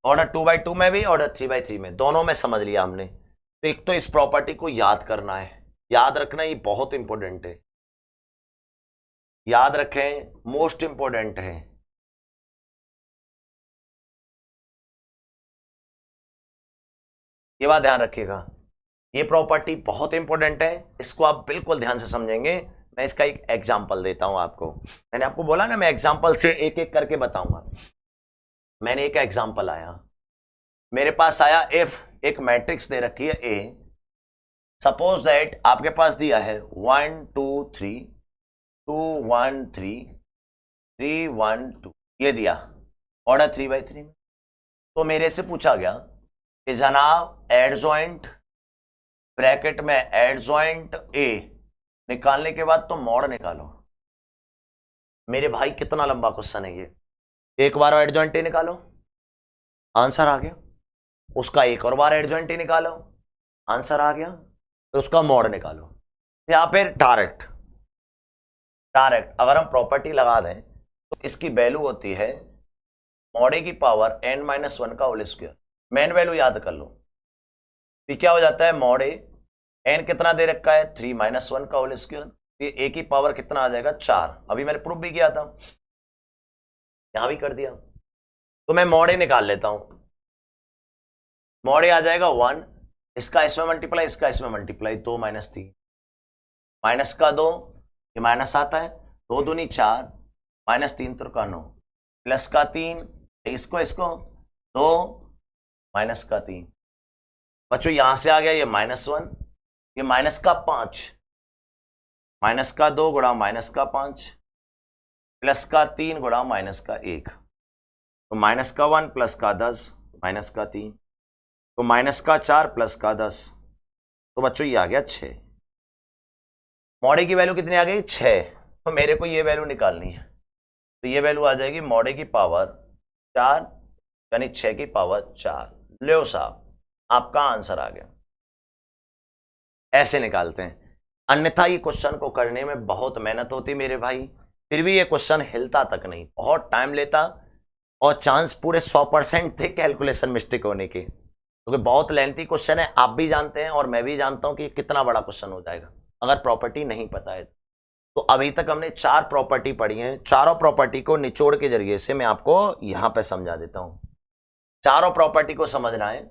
ऑर्डर 2/2 में भी, ऑर्डर 3/3 में, दोनों में समझ लिया हमने। तो एक तो इस प्रॉपर्टी को याद करना है, याद रखना ये बहुत इंपॉर्टेंट है, याद रखें, मोस्ट इंपॉर्टेंट है। ये बात ध्यान रखिएगा, ये प्रॉपर्टी बहुत इंपॉर्टेंट है, इसको आप बिल्कुल ध्यान से समझेंगे। मैं इसका एक एग्जांपल देता हूं आपको, मैंने आपको बोला ना मैं एग्जांपल से एक एक करके बताऊंगा। मैंने एक एग्जांपल आया, मेरे पास आया इफ एक मैट्रिक्स दे रखी है ए, सपोज दैट आपके पास दिया है 1 2 3 2 1 3 3 1 2, ये दिया ऑर्डर 3/3 में। तो मेरे से पूछा गया कि जनाब एडजॉइंट ब्रैकेट में एडजॉइंट ए निकालने के बाद तो मॉड निकालो। मेरे भाई कितना लंबा क्वेश्चन है ये, एक बार एडजॉइंट ए निकालो, आंसर आ गया, उसका एक और बार एडजॉइंट ए निकालो, आंसर आ गया, तो उसका मॉड निकालो, या फिर डायरेक्ट अगर हम प्रॉपर्टी लगा दें तो इसकी वैल्यू होती है मॉड ए की पावर n-1 का होल स्क्वायर। मेन वैल्यू याद कर लो, फिर क्या हो जाता है मॉड ए, एन कितना दे रखा है 3-1 का होल स्क्वायर, ये ए की पावर कितना आ जाएगा 4। अभी मैंने प्रूफ भी किया था, यहां भी कर दिया। तो मैं मॉड ए निकाल लेता हूं, मॉड ए आ जाएगा 1, इसका इसमें मल्टीप्लाई, इसका इसमें मल्टीप्लाई, 2 - 3, माइनस का 2, ये माइनस आता है, 2 दूनी 4, -3 का 9, प्लस का 3, इसको 2 माइनस का 3, बच्चों यहां से आ गया ये -1, ये माइनस का 5, माइनस का 2 गुणा माइनस का 5, प्लस का 3 गुणा माइनस का 1, तो माइनस का 1 प्लस का 10 माइनस का 3, तो माइनस का 4 प्लस का 10, तो बच्चों ये आ गया 6। मॉड ए की वैल्यू कितनी आ गई 6, तो मेरे को ये वैल्यू निकालनी है, तो ये वैल्यू आ जाएगी मॉड ए की पावर 4 यानी 6 की पावर 4। लो साहब आपका आंसर आ गया। ऐसे निकालते हैं, अन्यथा ये क्वेश्चन को करने में बहुत मेहनत होती मेरे भाई, फिर भी ये क्वेश्चन हिलता तक नहीं, बहुत टाइम लेता और चांस पूरे 100% थे कैलकुलेशन मिस्टेक होने के, क्योंकि बहुत लेंथी क्वेश्चन है, आप भी जानते हैं और मैं भी जानता हूं कि कितना बड़ा क्वेश्चन हो जाएगा अगर प्रॉपर्टी नहीं पता है। तो अभी तक हमने 4 प्रॉपर्टी पढ़ी हैं, चारों प्रॉपर्टी को निचोड़ के जरिए से मैं आपको यहां पे समझा देता हूं। चारों प्रॉपर्टी को समझना है,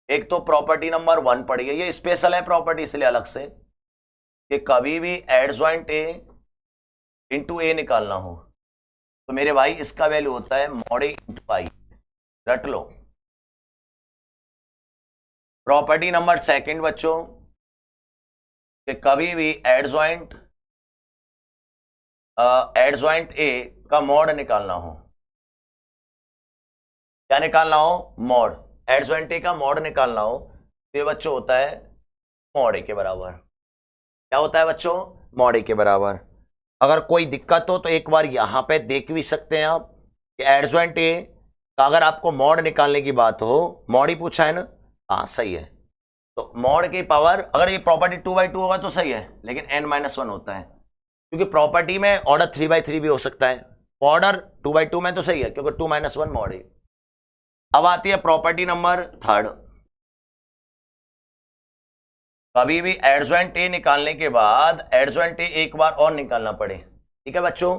एक तो प्रॉपर्टी नंबर 1 पढ़ी है, ये स्पेशल है प्रॉपर्टी इसलिए अलग से कि कभी भी एडजॉइंट ए इंटू ए निकालना हो तो मेरे भाई इसका वैल्यू होता है मॉड ए इंटू आई, रट लो। प्रॉपर्टी नंबर 2 बच्चों कि कभी भी एडजॉइंट ए का मॉड निकालना हो, क्या निकालना हो मॉड, एडजॉइंट ए का मॉड निकालना हो तो ये बच्चों होता है मॉड ए के बराबर। क्या होता है बच्चों मॉड ए के बराबर। अगर कोई दिक्कत हो तो एक बार यहां पे देख भी सकते हैं आप कि एडजॉइंट ए का अगर आपको मॉड निकालने की बात हो, मॉड ही पूछा है ना, हाँ सही है, तो मॉड की पावर अगर ये प्रॉपर्टी 2/2 होगा तो सही है, लेकिन n-1 होता है क्योंकि प्रॉपर्टी में ऑर्डर 3/3 भी हो सकता है, ऑर्डर 2/2 में तो सही है क्योंकि 2-1 मॉड है। अब आती है प्रॉपर्टी नंबर 3, कभी भी एडजॉइंट ए निकालने के बाद एडजॉइंट ए एक बार और निकालना पड़े, ठीक है बच्चों,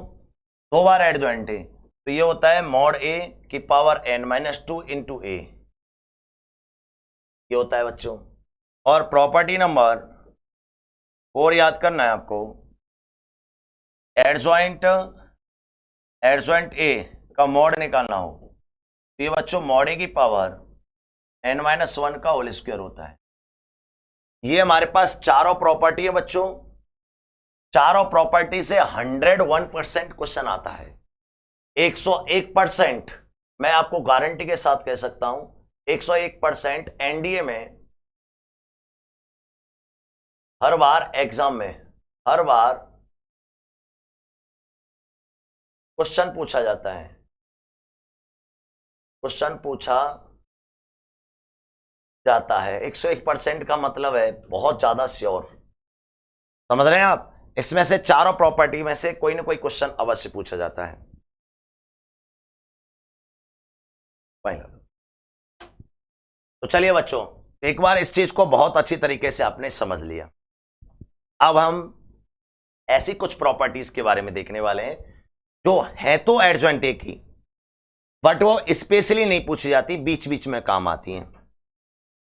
2 बार एडजॉइंट ए, तो ये होता है मॉड ए की पावर n-2 इंटू ए, ये होता है बच्चों। और प्रॉपर्टी नंबर 4 याद करना है आपको, एडजॉइंट ए का मॉड निकालना हो तो ये बच्चों मॉड ए की पावर n-1 का होल स्क्वायर होता है। ये हमारे पास चारों प्रॉपर्टी है बच्चों, चारों प्रॉपर्टी से 101% क्वेश्चन आता है, 101%, मैं आपको गारंटी के साथ कह सकता हूं 101% एनडीए में हर बार एग्जाम में हर बार क्वेश्चन पूछा जाता है, क्वेश्चन पूछा जाता है। 101% का मतलब है बहुत ज्यादा श्योर, समझ रहे हैं आप, इसमें से चारों प्रॉपर्टी में से कोई ना कोई क्वेश्चन अवश्य पूछा जाता है। तो चलिए बच्चों, एक बार इस चीज को बहुत अच्छी तरीके से आपने समझ लिया। अब हम ऐसी कुछ प्रॉपर्टीज के बारे में देखने वाले हैं जो है तो एडजॉइंट ए की, बट वो स्पेशली नहीं पूछी जाती, बीच बीच में काम आती हैं।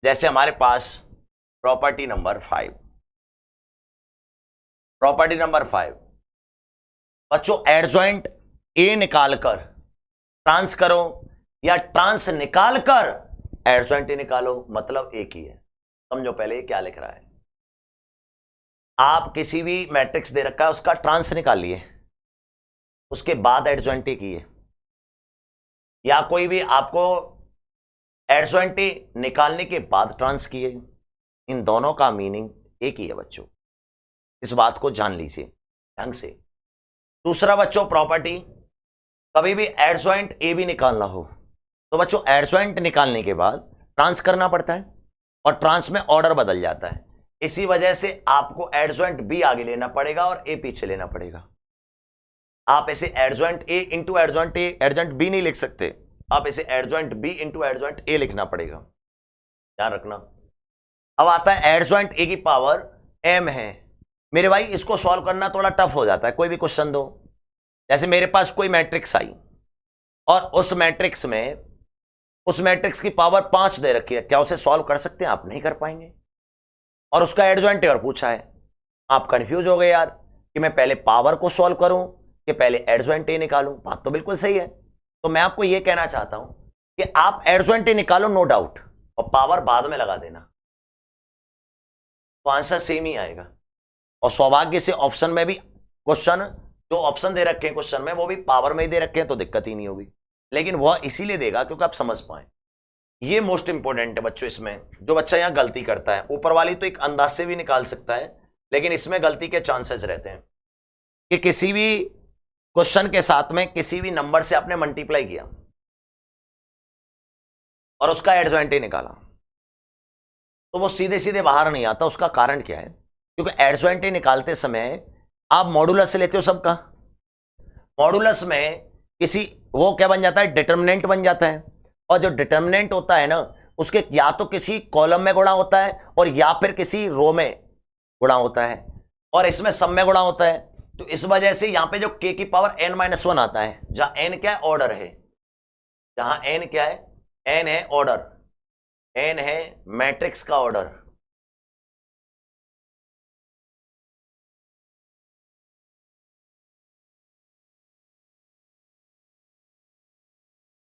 जैसे हमारे पास प्रॉपर्टी नंबर 5, प्रॉपर्टी नंबर 5 बच्चों, एडजॉइंट ए निकालकर ट्रांस करो या ट्रांस निकालकर एडजॉइंट ए निकालो, मतलब एक ही है। समझो पहले ये क्या लिख रहा है। आप किसी भी मैट्रिक्स दे रखा है, उसका ट्रांस निकालिए, उसके बाद एडजॉइंट ए कीजिए, या कोई भी आपको एडजॉइंट ए निकालने के बाद ट्रांस किए, इन दोनों का मीनिंग एक ही है बच्चों। इस बात को जान लीजिए ढंग से। दूसरा बच्चों, प्रॉपर्टी, कभी भी एडजॉइंट ए भी निकालना हो तो बच्चों एडजॉइंट निकालने के बाद ट्रांस करना पड़ता है, और ट्रांस में ऑर्डर बदल जाता है। इसी वजह से आपको एडजॉइंट बी आगे लेना पड़ेगा और ए पीछे लेना पड़ेगा। आप इसे adjoint A into adjoint A, adjoint B नहीं लिख सकते, आप इसे adjoint B into adjoint A लिखना पड़ेगा, ध्यान रखना। अब आता है एडजॉइंट ए की पावर एम है। मेरे भाई इसको सॉल्व करना थोड़ा टफ हो जाता है। कोई भी क्वेश्चन दो, जैसे मेरे पास कोई मैट्रिक्स आई और उस मैट्रिक्स की पावर 5 दे रखी है, क्या उसे सॉल्व कर सकते हैं आप? नहीं कर पाएंगे। और उसका एडजॉइंट और पूछा है, आप कंफ्यूज हो गए यार कि मैं पहले पावर को सॉल्व करूं कि पहले एडजॉइंट ए निकालूं। बात तो बिल्कुल सही है। तो मैं आपको यह कहना चाहता हूं कि आप एडजॉइंट ए निकालो नो डाउट, और पावर बाद में लगा देना, तो आंसर सेम ही आएगा। और सौभाग्य से ऑप्शन में भी क्वेश्चन, जो ऑप्शन दे रखे हैं क्वेश्चन में, वो भी पावर में ही दे रखे हैं, तो दिक्कत ही नहीं होगी। लेकिन वह इसीलिए देगा क्योंकि आप समझ पाए। ये मोस्ट इंपॉर्टेंट है बच्चों। इसमें जो बच्चा यहां गलती करता है, ऊपर वाली तो एक अंदाज से भी निकाल सकता है, लेकिन इसमें गलती के चांसेस रहते हैं कि किसी भी क्वेश्चन के साथ में किसी भी नंबर से आपने मल्टीप्लाई किया और उसका एडजॉइंट निकाला, तो वो सीधे सीधे बाहर नहीं आता। उसका कारण क्या है? क्योंकि एडजॉइंट निकालते समय आप मॉडुलस लेते हो सबका। मॉडुलस में किसी, वो क्या बन जाता है? डिटर्मिनेंट बन जाता है। और जो डिटर्मिनेंट होता है ना, उसके या तो किसी कॉलम में गुणा होता है और या फिर किसी रो में गुणा होता है, और इसमें सब में गुणा होता है। तो इस वजह से यहां पे जो k की पावर n-1 आता है, जहां n क्या है? ऑर्डर है। जहां n क्या है? n है ऑर्डर, n है मैट्रिक्स का ऑर्डर।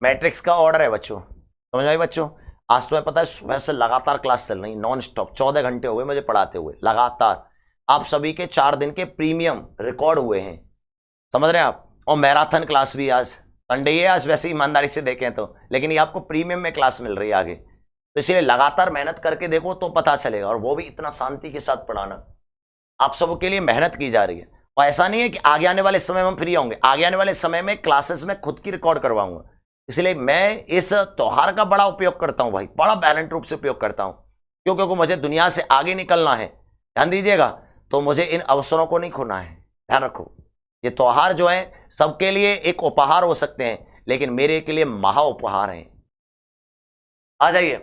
मैट्रिक्स का ऑर्डर है बच्चों, समझ आई बच्चों? आज तो पता है सुबह से लगातार क्लास चल रही, नॉन स्टॉप, 14 घंटे हुए मुझे पढ़ाते हुए लगातार। आप सभी के 4 दिन के प्रीमियम रिकॉर्ड हुए हैं, समझ रहे हैं आप? और मैराथन क्लास भी, आज संडे है, आज वैसे ईमानदारी से देखें तो, लेकिन ये आपको प्रीमियम में क्लास मिल रही है आगे। तो इसलिए लगातार मेहनत करके देखो तो पता चलेगा, और वो भी इतना शांति के साथ पढ़ाना। आप सबके लिए मेहनत की जा रही है। और ऐसा नहीं है कि आगे आने वाले समय में हम फ्री होंगे, आगे आने वाले समय में क्लासेस में खुद की रिकॉर्ड करवाऊंगा। इसलिए मैं इस त्योहार का बड़ा उपयोग करता हूं भाई, बड़ा बैलेंस रूप से उपयोग करता हूं, क्योंकि मुझे दुनिया से आगे निकलना है, ध्यान दीजिएगा। तो मुझे इन अवसरों को नहीं खोना है, ध्यान रखो। ये त्योहार जो है सबके लिए एक उपहार हो सकते हैं, लेकिन मेरे के लिए महा उपहार है। आ जाइए,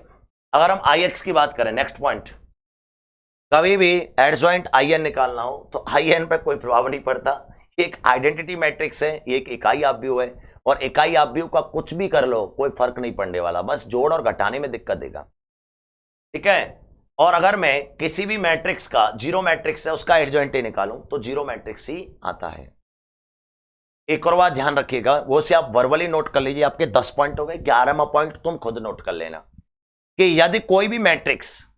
अगर हम आई एक्स की बात करें, नेक्स्ट पॉइंट, कभी भी एडजॉइंट आई एन निकालना हो तो आई एन पर कोई प्रभाव नहीं पड़ता। एक आइडेंटिटी मैट्रिक्स है, एक इकाई आव्यूह है, और इकाई आव्यूह का कुछ भी कर लो कोई फर्क नहीं पड़ने वाला, बस जोड़ और घटाने में दिक्कत देगा, ठीक है। और अगर मैं किसी भी मैट्रिक्स का, जीरो मैट्रिक्स है, उसका एडजॉइंट निकालूं तो जीरो मैट्रिक्स ही आता है। एक और बात ध्यान रखिएगा, वो से आप वर्बली नोट कर लीजिए, आपके 10 पॉइंट हो गए, 11वां पॉइंट तुम खुद नोट कर लेना कि यदि कोई भी मैट्रिक्स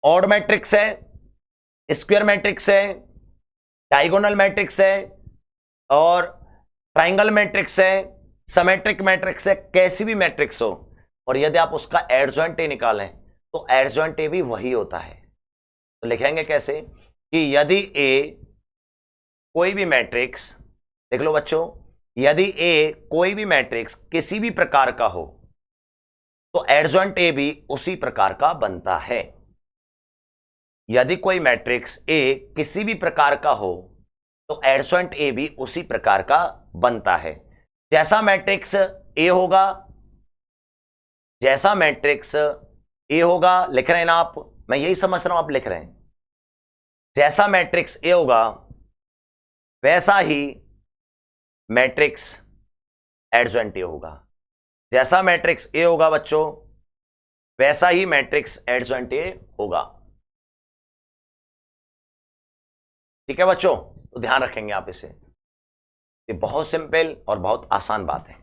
ऑड मैट्रिक्स है, स्क्वायर मैट्रिक्स है, डायगोनल मैट्रिक्स है, और ट्राइंगल मैट्रिक्स है, सिमेट्रिक मैट्रिक्स है, कैसी भी मैट्रिक्स हो, और यदि आप उसका एडजॉइंट निकालें तो एडजॉइंट भी वही होता है। तो लिखेंगे कैसे कि यदि ए कोई भी मैट्रिक्स, देख लो बच्चों, यदि ए कोई भी मैट्रिक्स किसी भी प्रकार का हो तो एडजॉइंट ए भी उसी प्रकार का बनता है। यदि कोई मैट्रिक्स ए किसी भी प्रकार का हो तो एडजॉइंट ए भी उसी प्रकार का बनता है। जैसा मैट्रिक्स ए होगा, जैसा मैट्रिक्स ए होगा, लिख रहे हैं ना आप, मैं यही समझ रहा हूं आप लिख रहे हैं। जैसा मैट्रिक्स ए होगा वैसा ही मैट्रिक्स एडजॉइंट ए होगा। जैसा मैट्रिक्स ए होगा बच्चों वैसा ही मैट्रिक्स एडजॉइंट ए होगा। ठीक है बच्चों, तो ध्यान रखेंगे आप इसे, ये बहुत सिंपल और बहुत आसान बात है।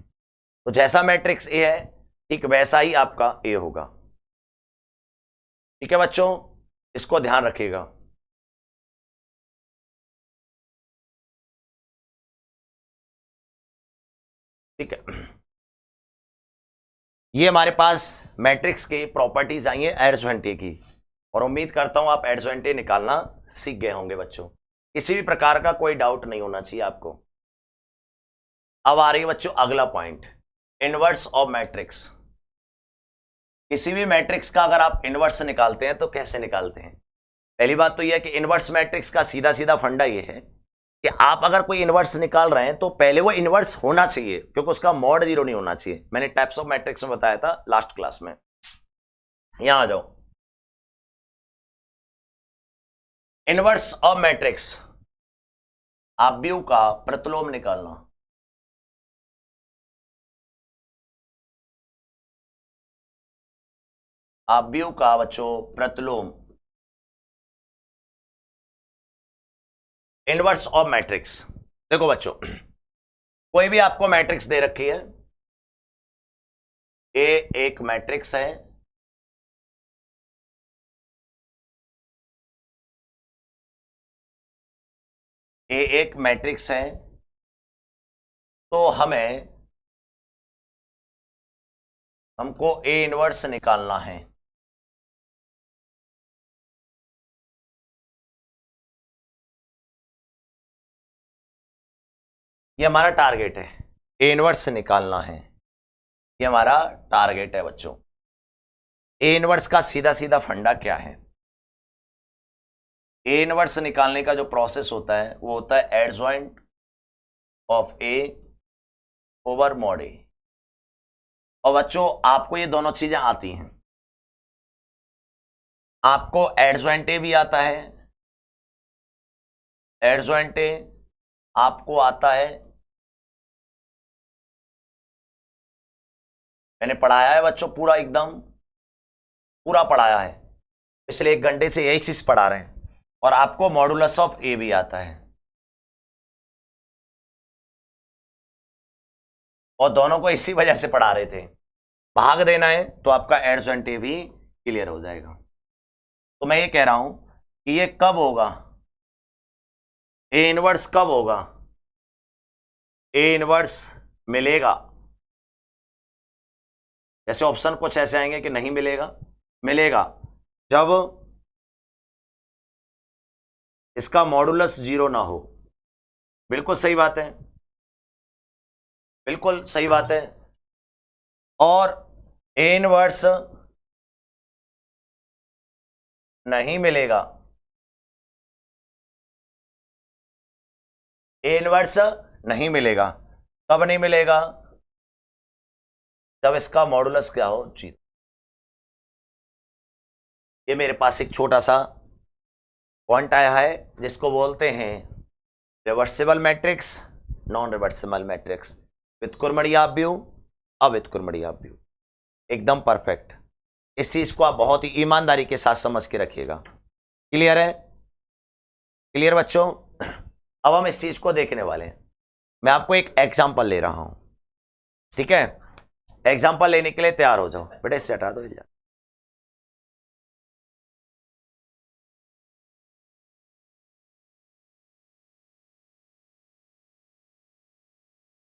तो जैसा मैट्रिक्स ए है ठीक वैसा ही आपका ए होगा। ठीक है बच्चों, इसको ध्यान रखिएगा। ठीक है, ये हमारे पास मैट्रिक्स की प्रॉपर्टीज आई है एडजॉइंट ए की, और उम्मीद करता हूं आप एडजॉइंट ए निकालना सीख गए होंगे बच्चों। किसी भी प्रकार का कोई डाउट नहीं होना चाहिए आपको। अब आ रही है बच्चों अगला पॉइंट, इनवर्स ऑफ मैट्रिक्स। किसी भी मैट्रिक्स का अगर आप इनवर्स निकालते हैं तो कैसे निकालते हैं? पहली बात तो यह है कि इनवर्स मैट्रिक्स का सीधा सीधा फंडा यह है कि आप अगर कोई इनवर्स निकाल रहे हैं तो पहले वो इनवर्स होना चाहिए, क्योंकि उसका मॉड 0 नहीं होना चाहिए। मैंने टाइप्स ऑफ मैट्रिक्स में बताया था लास्ट क्लास में। यहां आ जाओ, इनवर्स ऑफ मैट्रिक्स, आव्यूह का प्रतिलोम निकालना। आव्यूह का बच्चों प्रतिलोम, इनवर्स ऑफ मैट्रिक्स। देखो बच्चों, कोई भी आपको मैट्रिक्स दे रखी है, ए एक मैट्रिक्स है, ए एक मैट्रिक्स है, तो हमको ए इनवर्स निकालना है। ये हमारा टारगेट है, ए इनवर्स निकालना है, ये हमारा टारगेट है बच्चों। ए इनवर्स का सीधा सीधा फंडा क्या है? ए इनवर्स निकालने का जो प्रोसेस होता है वो होता है adjoint of A over mod A. और बच्चों आपको ये दोनों चीजें आती हैं, आपको एडजॉइंट ए भी आता है, एडजॉइंट ए आपको आता है, मैंने पढ़ाया है बच्चों पूरा, एकदम पूरा पढ़ाया है, पिछले 1 घंटे से यही चीज पढ़ा रहे हैं। और आपको मॉडुलस ऑफ ए भी आता है, और दोनों को इसी वजह से पढ़ा रहे थे। भाग देना है तो आपका एडजॉइंट ए भी क्लियर हो जाएगा। तो मैं ये कह रहा हूं कि ये कब होगा, ए इनवर्स कब होगा? ए इनवर्स मिलेगा, जैसे ऑप्शन कुछ ऐसे आएंगे कि नहीं मिलेगा, मिलेगा जब इसका मॉडुलस 0 ना हो। बिल्कुल सही बात है, बिल्कुल सही बात है। और ए इनवर्स नहीं मिलेगा, ए इनवर्स नहीं मिलेगा। कब नहीं मिलेगा? जब इसका मॉडुलस क्या हो, 0। ये मेरे पास एक छोटा सा पॉइंट आया है जिसको बोलते हैं reversible matrix, non reversible matrix, व्युत्क्रमणीय आव्यूह, अव्युत्क्रमणीय आव्यूह। एकदम परफेक्ट। इस चीज को आप बहुत ही ईमानदारी के साथ समझ के रखिएगा। क्लियर है? क्लियर बच्चों? अब हम इस चीज को देखने वाले हैं। मैं आपको एक एग्जांपल ले रहा हूं, ठीक है? एग्जांपल लेने के लिए तैयार हो जाओ। बेटा इससे हटा दो,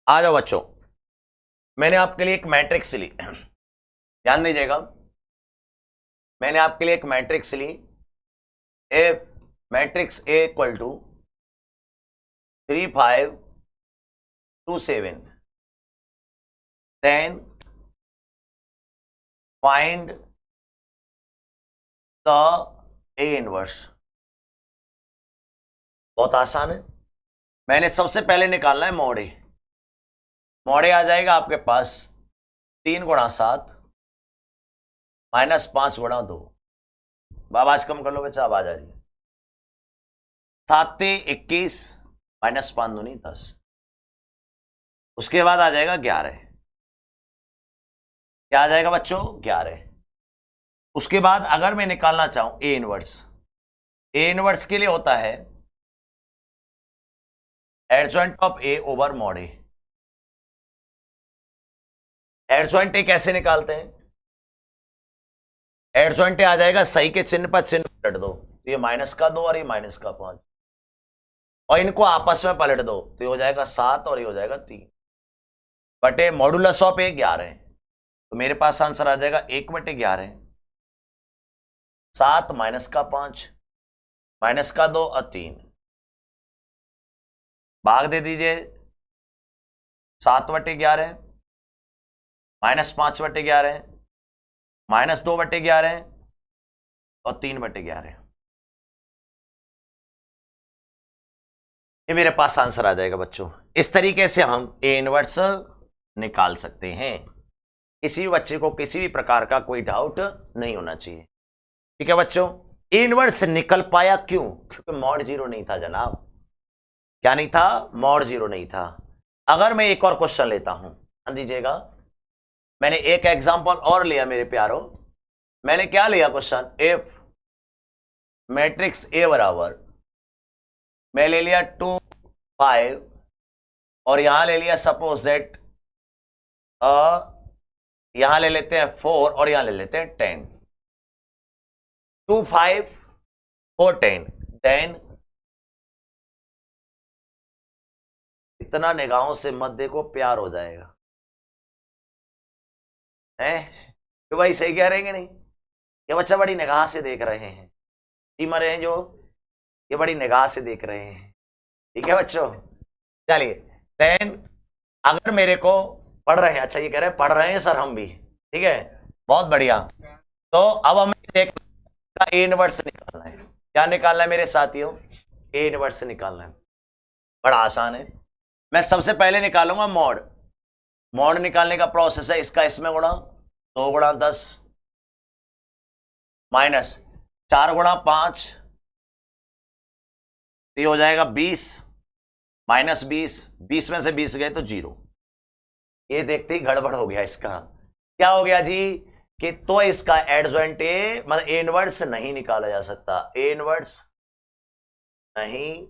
आ जाओ बच्चों। मैंने आपके लिए एक मैट्रिक्स ली, ध्यान दीजिएगा। मैंने आपके लिए एक मैट्रिक्स ली, A matrix A equal to 3 5 2 7, then find the A inverse. बहुत आसान है। मैंने सबसे पहले निकालना है मॉड ए। मॉड ए आ जाएगा आपके पास 3 × 7 -5 गुणा 2। आवाज कम कर लो बच्चा, आवाज आ रही है। 7 21 -5 दूनी 10। उसके बाद आ जाएगा 11। क्या आ जाएगा बच्चों? 11। उसके बाद अगर मैं निकालना चाहूं ए इनवर्स के लिए होता है adjoint of A over mod A. Adjoint A कैसे निकालते हैं? एडजॉइंट ए आ जाएगा सही के चिन्ह पर चिन्ह पलट दो, तो ये -2 और ये -5, और इनको आपस में पलट दो तो ये हो जाएगा 7 और ये हो जाएगा 3 बटे मॉडुलस ऑफ ए 11। तो मेरे पास आंसर आ जाएगा 1/11, 7 -5 -2 और 3। भाग दे दीजिए 7/11 -5/11 -2/11 और 3/11। ये मेरे पास आंसर आ जाएगा बच्चों। इस तरीके से हम ए इनवर्स निकाल सकते हैं। किसी भी बच्चे को किसी भी प्रकार का कोई डाउट नहीं होना चाहिए। ठीक है बच्चों, ए इनवर्स निकल पाया क्यों? क्योंकि मॉड 0 नहीं था जनाब। क्या नहीं था? मॉड 0 नहीं था। अगर मैं एक और क्वेश्चन लेता हूं, ध्यान दीजिएगा, मैंने एक एग्जांपल और लिया मेरे प्यारो। मैंने क्या लिया क्वेश्चन? इफ मैट्रिक्स ए बराबर, मैं ले लिया 2 5 और यहां ले लिया सपोज दैट यहां ले लेते हैं 4 और यहां ले लेते हैं 10। 2 5 4 10, देन इतना निगाहों से मत देखो, प्यार हो जाएगा। हैं तो भाई सही कह रहे हैं कि नहीं? ये बच्चा बड़ी निगाह से देख रहे हैं, टीमर हैं जो, ये बड़ी निगाह से देख रहे हैं। ठीक है बच्चों, चलिए देन अगर मेरे को पढ़ रहे हैं, अच्छा ये कह रहे हैं पढ़ रहे हैं सर हम भी, ठीक है, बहुत बढ़िया। तो अब हमें देखना ए इनवर्स निकालना है। क्या निकालना है मेरे साथियों? ए इनवर्स निकालना है। बड़ा आसान है। मैं सबसे पहले निकालूंगा मॉड निकालने का प्रोसेस है इसका, इसमें गुणा 2 गुणा 10 माइनस 4 गुणा 5, ये हो जाएगा 20 माइनस 20 में से 20 गए तो 0। ये देखते ही गड़बड़ हो गया इसका। क्या हो गया जी? कि तो इसका एडजॉइंट ए मतलब ए इनवर्स नहीं निकाला जा सकता। ए इनवर्स नहीं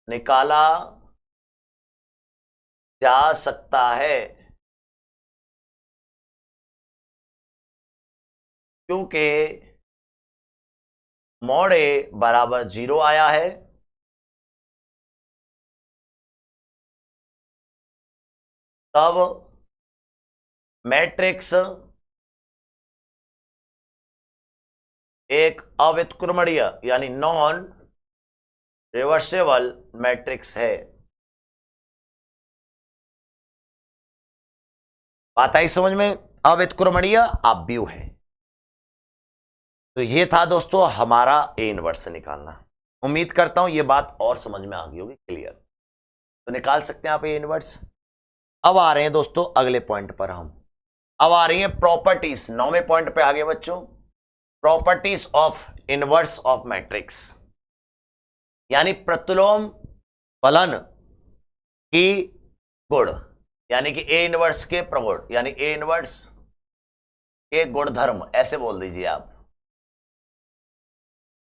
निकाला जा सकता है क्योंकि मॉड ए बराबर 0 आया है, तब मैट्रिक्स एक अव्युत्क्रमणीय यानी नॉन रिवर्सेबल मैट्रिक्स है। बात आई समझ में? अव्युत्क्रमणीय आव्यूह है। तो ये था दोस्तों हमारा ए इनवर्स निकालना। उम्मीद करता हूं ये बात और समझ में आ गई होगी, क्लियर। तो निकाल सकते हैं आप ए इनवर्स। अब आ रहे हैं दोस्तों अगले पॉइंट पर हम। अब आ रही है प्रॉपर्टीज। 9वें पॉइंट पे आ गए बच्चों, properties of inverse of matrix, यानी प्रतिलोम फलन की गुण, यानी कि ए इनवर्स के प्रगुण, यानी ए इनवर्स के गुणधर्म, ऐसे बोल दीजिए आप,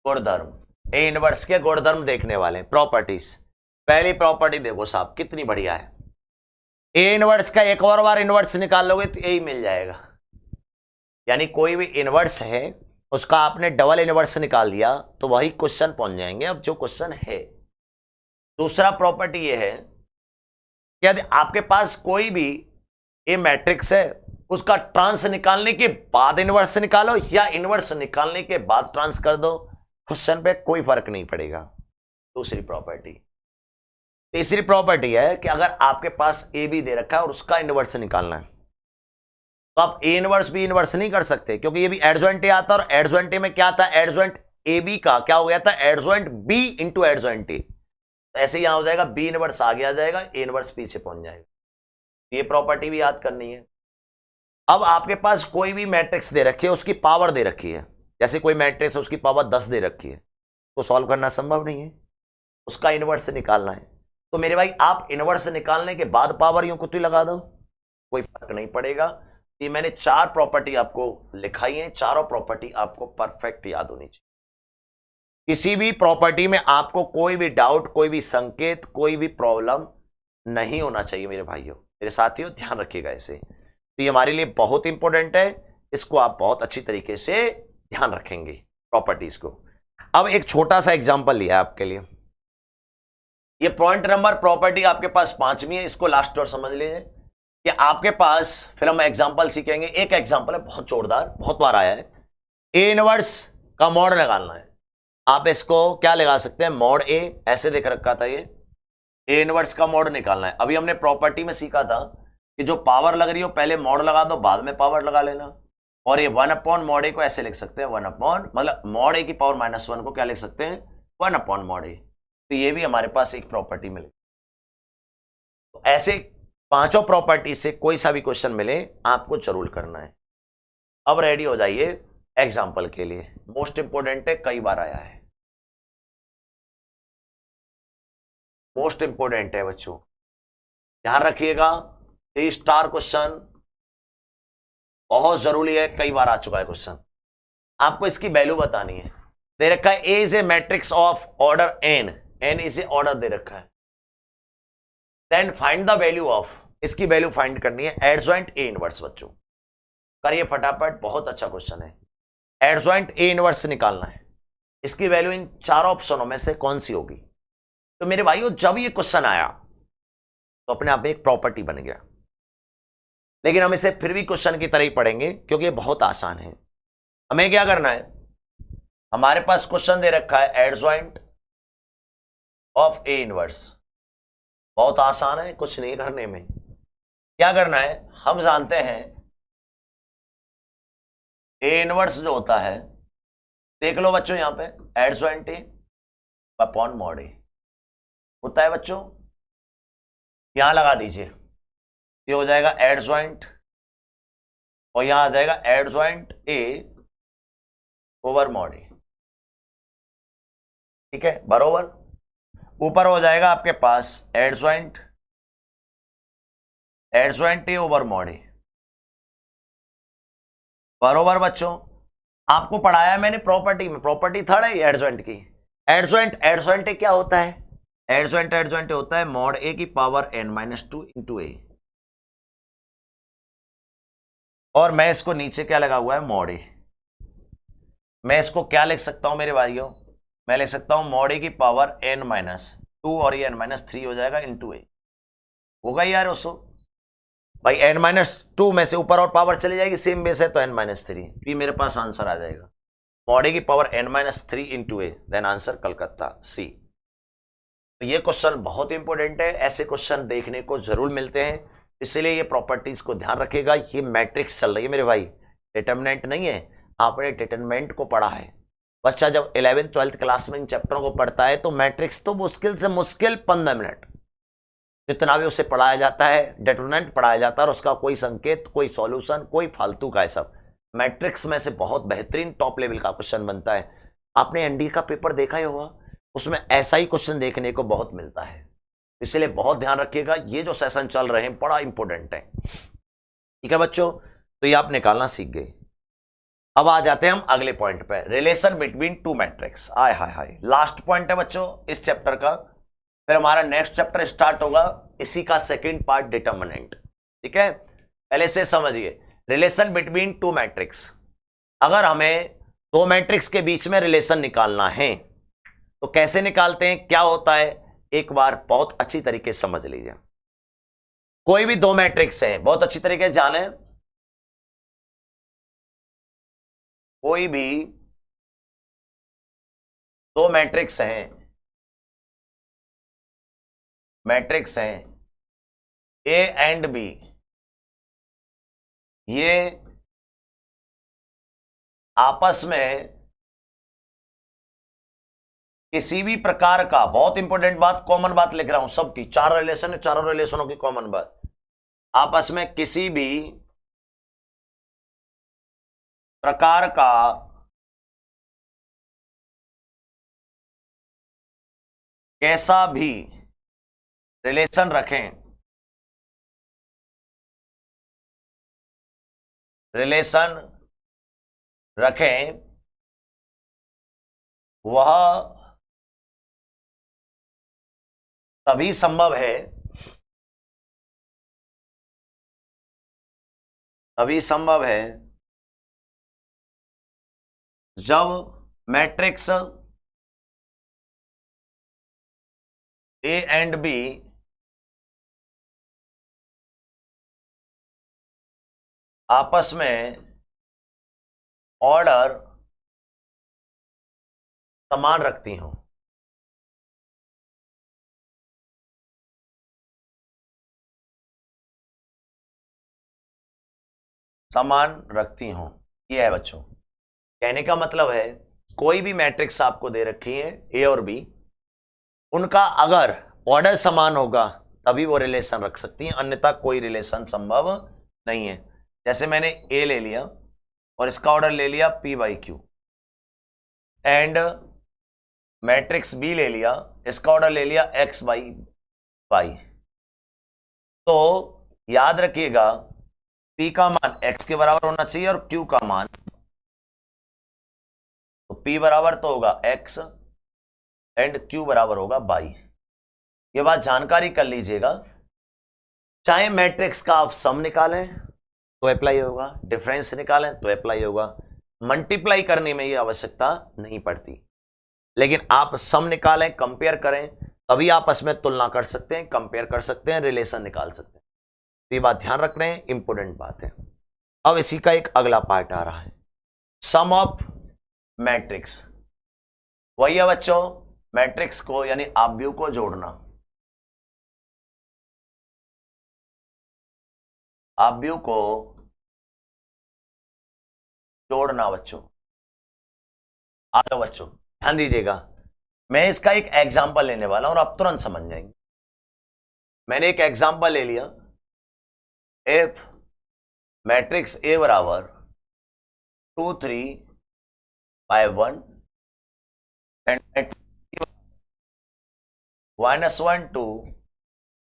गुणधर्म। ए इनवर्स के गुणधर्म देखने वाले प्रॉपर्टीज। पहली प्रॉपर्टी देखो साहब कितनी बढ़िया है। ए इनवर्स का एक और बार इनवर्स निकाल लोगे तो यही मिल जाएगा। यानी कोई भी इनवर्स है उसका आपने डबल इनवर्स निकाल दिया तो वही क्वेश्चन पहुंच जाएंगे। अब जो क्वेश्चन है, दूसरा प्रॉपर्टी ये है कि यदि आपके पास कोई भी ए मैट्रिक्स है, उसका ट्रांस निकालने के बाद इनवर्स निकालो या इनवर्स निकालने के बाद ट्रांस कर दो, क्वेश्चन पे कोई फर्क नहीं पड़ेगा। दूसरी प्रॉपर्टी। तीसरी प्रॉपर्टी है कि अगर आपके पास ए बी दे रखा है और उसका इनवर्स निकालना है तो आप ए इनवर्स बी इनवर्स नहीं कर सकते, क्योंकि ये भी एडजॉइंट ए आता है और एडजॉइंट ए में क्या था? एडजॉइंट ए बी का क्या हो गया था? Adjoint B into adjoint A. तो ऐसे यहां हो जाएगा बी इनवर्स आगे आ जाएगा, ए इनवर्स पीछे पहुंच जाएगा। ये प्रॉपर्टी भी याद करनी है। अब आपके पास कोई भी मैट्रिक्स दे रखी है, उसकी पावर दे रखी है, जैसे कोई मैट्रिक्स है उसकी पावर 10 दे रखी है, तो सॉल्व करना संभव नहीं है, उसका इनवर्स निकालना है। तो मेरे भाई आप इनवर्स निकालने के बाद पावर यूं कुछ लगा दो, कोई फर्क नहीं पड़ेगा। ये मैंने 4 प्रॉपर्टी आपको लिखाई है, चारों प्रॉपर्टी आपको परफेक्ट याद होनी चाहिए। किसी भी प्रॉपर्टी में आपको कोई भी डाउट, कोई भी संकेत, कोई भी प्रॉब्लम नहीं होना चाहिए मेरे भाइयों, मेरे साथियों, ध्यान रखिएगा इसे। तो ये हमारे लिए बहुत इंपॉर्टेंट है, इसको आप बहुत अच्छी तरीके से ध्यान रखेंगे प्रॉपर्टीज को। अब एक छोटा सा एग्जांपल लिया है आपके लिए, ये पॉइंट नंबर प्रॉपर्टी आपके पास 5वीं है, इसको लास्ट और समझ लीजिए कि आपके पास, फिर हम एग्जांपल सीखेंगे। एक एग्जांपल है बहुत जोरदार, बहुत बार आया है, ए इनवर्स का मॉड निकालना है। आप इसको क्या लगा सकते हैं, मॉड ए, ऐसे देख रखा था ये, ए इनवर्स का मॉड निकालना है। अभी हमने प्रॉपर्टी में सीखा था कि जो पावर लग रही हो पहले मॉड लगा दो, बाद में पावर लगा लेना। और ये 1 अपॉन मॉड ए को ऐसे लिख सकते हैं, 1 अपॉन, मतलब मॉड ए की पावर -1 को क्या लिख सकते हैं, 1 अपॉन मॉड ए। तो ये भी हमारे पास एक प्रॉपर्टी मिले। तो ऐसे पांचों प्रॉपर्टी से कोई सा भी क्वेश्चन मिले आपको जरूर करना है। अब रेडी हो जाइए एग्जाम्पल के लिए, मोस्ट इंपोर्टेंट है, कई बार आया है, मोस्ट इंपोर्टेंट है बच्चों, ध्यान रखिएगा। 3 स्टार क्वेश्चन बहुत जरूरी है, कई बार आ चुका है क्वेश्चन। आपको इसकी वैल्यू बतानी है। दे रखा है A is a matrix of order N, N is a order दे रखा है, then find the value of, इसकी वैल्यू फाइंड करनी है एडजॉइंट ए इनवर्स। बच्चों करिए फटाफट, बहुत अच्छा क्वेश्चन है। एडजॉइंट ए इनवर्स निकालना है, इसकी वैल्यू इन चारों ऑप्शनों में से कौन सी होगी। तो मेरे भाइयों जब ये क्वेश्चन आया तो अपने आप में एक प्रॉपर्टी बन गया, लेकिन हम इसे फिर भी क्वेश्चन की तरह ही पढ़ेंगे क्योंकि ये बहुत आसान है। हमें क्या करना है, हमारे पास क्वेश्चन दे रखा है एडजॉइंट ऑफ ए इनवर्स, बहुत आसान है, कुछ नहीं करने में। क्या करना है, हम जानते हैं ए इनवर्स जो होता है, देख लो बच्चों यहां पे एडजॉइंट ए अपॉन मॉड ए होता है बच्चों, यहां लगा दीजिए, ये हो जाएगा एडजॉइंट, और यहां आ जाएगा एडजॉइंट ए ओवर मॉड ए, ठीक है, बरोबर। ऊपर हो जाएगा आपके पास एडजॉइंट ए ओवर मॉड ए, बरोबर। बच्चों आपको पढ़ाया मैंने प्रॉपर्टी में, प्रॉपर्टी थर्ड है एडजॉइंट की। एडजॉइंट ए क्या होता है, एडजॉइंट होता है मॉड ए की पावर n-2 इंटू ए, और मैं इसको नीचे क्या लगा हुआ है, मॉड ए। मैं इसको क्या लिख सकता हूं मेरे भाइयों, मैं लिख सकता हूं मॉड ए की पावर n-2, और ये n-3 हो जाएगा इंटू ए, होगा यार उसको भाई, n-2 में से ऊपर और पावर चली जाएगी, सेम बेस है तो n-3, ये मेरे पास आंसर आ जाएगा, मॉड ए की पावर n-3 इंटू ए, देन आंसर कलकत्ता सी। तो ये क्वेश्चन बहुत इंपॉर्टेंट है, ऐसे क्वेश्चन देखने को जरूर मिलते हैं, इसलिए ये प्रॉपर्टीज को ध्यान रखिएगा। ये मैट्रिक्स चल रही है मेरे भाई, डिटरमिनेंट नहीं है। आपने डिटरमिनेंट को पढ़ा है, बच्चा जब 11th 12th क्लास में इन चैप्टरों को पढ़ता है तो मैट्रिक्स तो मुश्किल से मुश्किल 15 मिनट जितना भी उसे पढ़ाया जाता है, डिटरमिनेंट पढ़ाया जाता है, और उसका कोई संकेत, कोई सॉल्यूशन, कोई फालतू का है, सब मैट्रिक्स में से बहुत बेहतरीन टॉप लेवल का क्वेश्चन बनता है। आपने एनडी का पेपर देखा ही होगा, उसमें ऐसा ही क्वेश्चन देखने को बहुत मिलता है, इसलिए बहुत ध्यान रखिएगा। ये जो सेशन चल रहे हैं बड़ा इंपॉर्टेंट है, ठीक है बच्चों। तो ये आप निकालना सीख गए। अब आ जाते हैं हम अगले पॉइंट पे, रिलेशन बिटवीन टू मैट्रिक्स। आय हाय हाय, लास्ट पॉइंट है बच्चों इस चैप्टर का, फिर हमारा नेक्स्ट चैप्टर स्टार्ट होगा, इसी का सेकंड पार्ट डिटरमिनेंट, ठीक है। पहले से समझिए, रिलेशन बिटवीन टू मैट्रिक्स, अगर हमें दो मैट्रिक्स के बीच में रिलेशन निकालना है तो कैसे निकालते हैं, क्या होता है, एक बार बहुत अच्छी तरीके से समझ लीजिए। कोई भी दो मैट्रिक्स है, बहुत अच्छी तरीके से जाने, कोई भी दो मैट्रिक्स हैं ए एंड बी, ये आपस में किसी भी प्रकार का, बहुत इंपॉर्टेंट बात, कॉमन बात लिख रहा हूं सबकी, चार रिलेशन है, चारों रिलेशनों की कॉमन बात, आपस में किसी भी प्रकार का कैसा भी रिलेशन रखें, वह तभी संभव है, जब मैट्रिक्स ए एंड बी आपस में ऑर्डर समान रखती हूं। ये है बच्चों, कहने का मतलब है कोई भी मैट्रिक्स आपको दे रखी है ए और बी, उनका अगर ऑर्डर समान होगा तभी वो रिलेशन रख सकती हैं, अन्यथा कोई रिलेशन संभव नहीं है। जैसे मैंने ए ले लिया और इसका ऑर्डर ले लिया P by Q, and matrix B ले लिया, इसका ऑर्डर ले लिया एक्स बाई वाई, तो याद रखिएगा P का मान x के बराबर होना चाहिए और Q का मान, तो P बराबर तो होगा x एंड Q बराबर होगा y। ये बात जानकारी कर लीजिएगा, चाहे मैट्रिक्स का आप सम निकालें तो अप्लाई होगा, डिफरेंस निकालें तो अप्लाई होगा, मल्टीप्लाई करने में ये आवश्यकता नहीं पड़ती, लेकिन आप सम निकालें, कंपेयर करें, तभी आपस में तुलना कर सकते हैं, कंपेयर कर सकते हैं, रिलेशन निकाल सकते हैं। ये बात ध्यान रख रहे हैं, इंपोर्टेंट बात है। अब इसी का एक अगला पार्ट आ रहा है, सम ऑफ मैट्रिक्स। वही है बच्चों, मैट्रिक्स को यानी आव्यूह को जोड़ना, आव्यूह को जोड़ना बच्चों। आ जाओ बच्चों, ध्यान दीजिएगा, मैं इसका एक एग्जाम्पल लेने वाला हूं और आप तुरंत समझ जाएंगे। मैंने एक एग्जाम्पल ले लिया, इफ मैट्रिक्स ए बराबर 2 3 by 1 and -1 2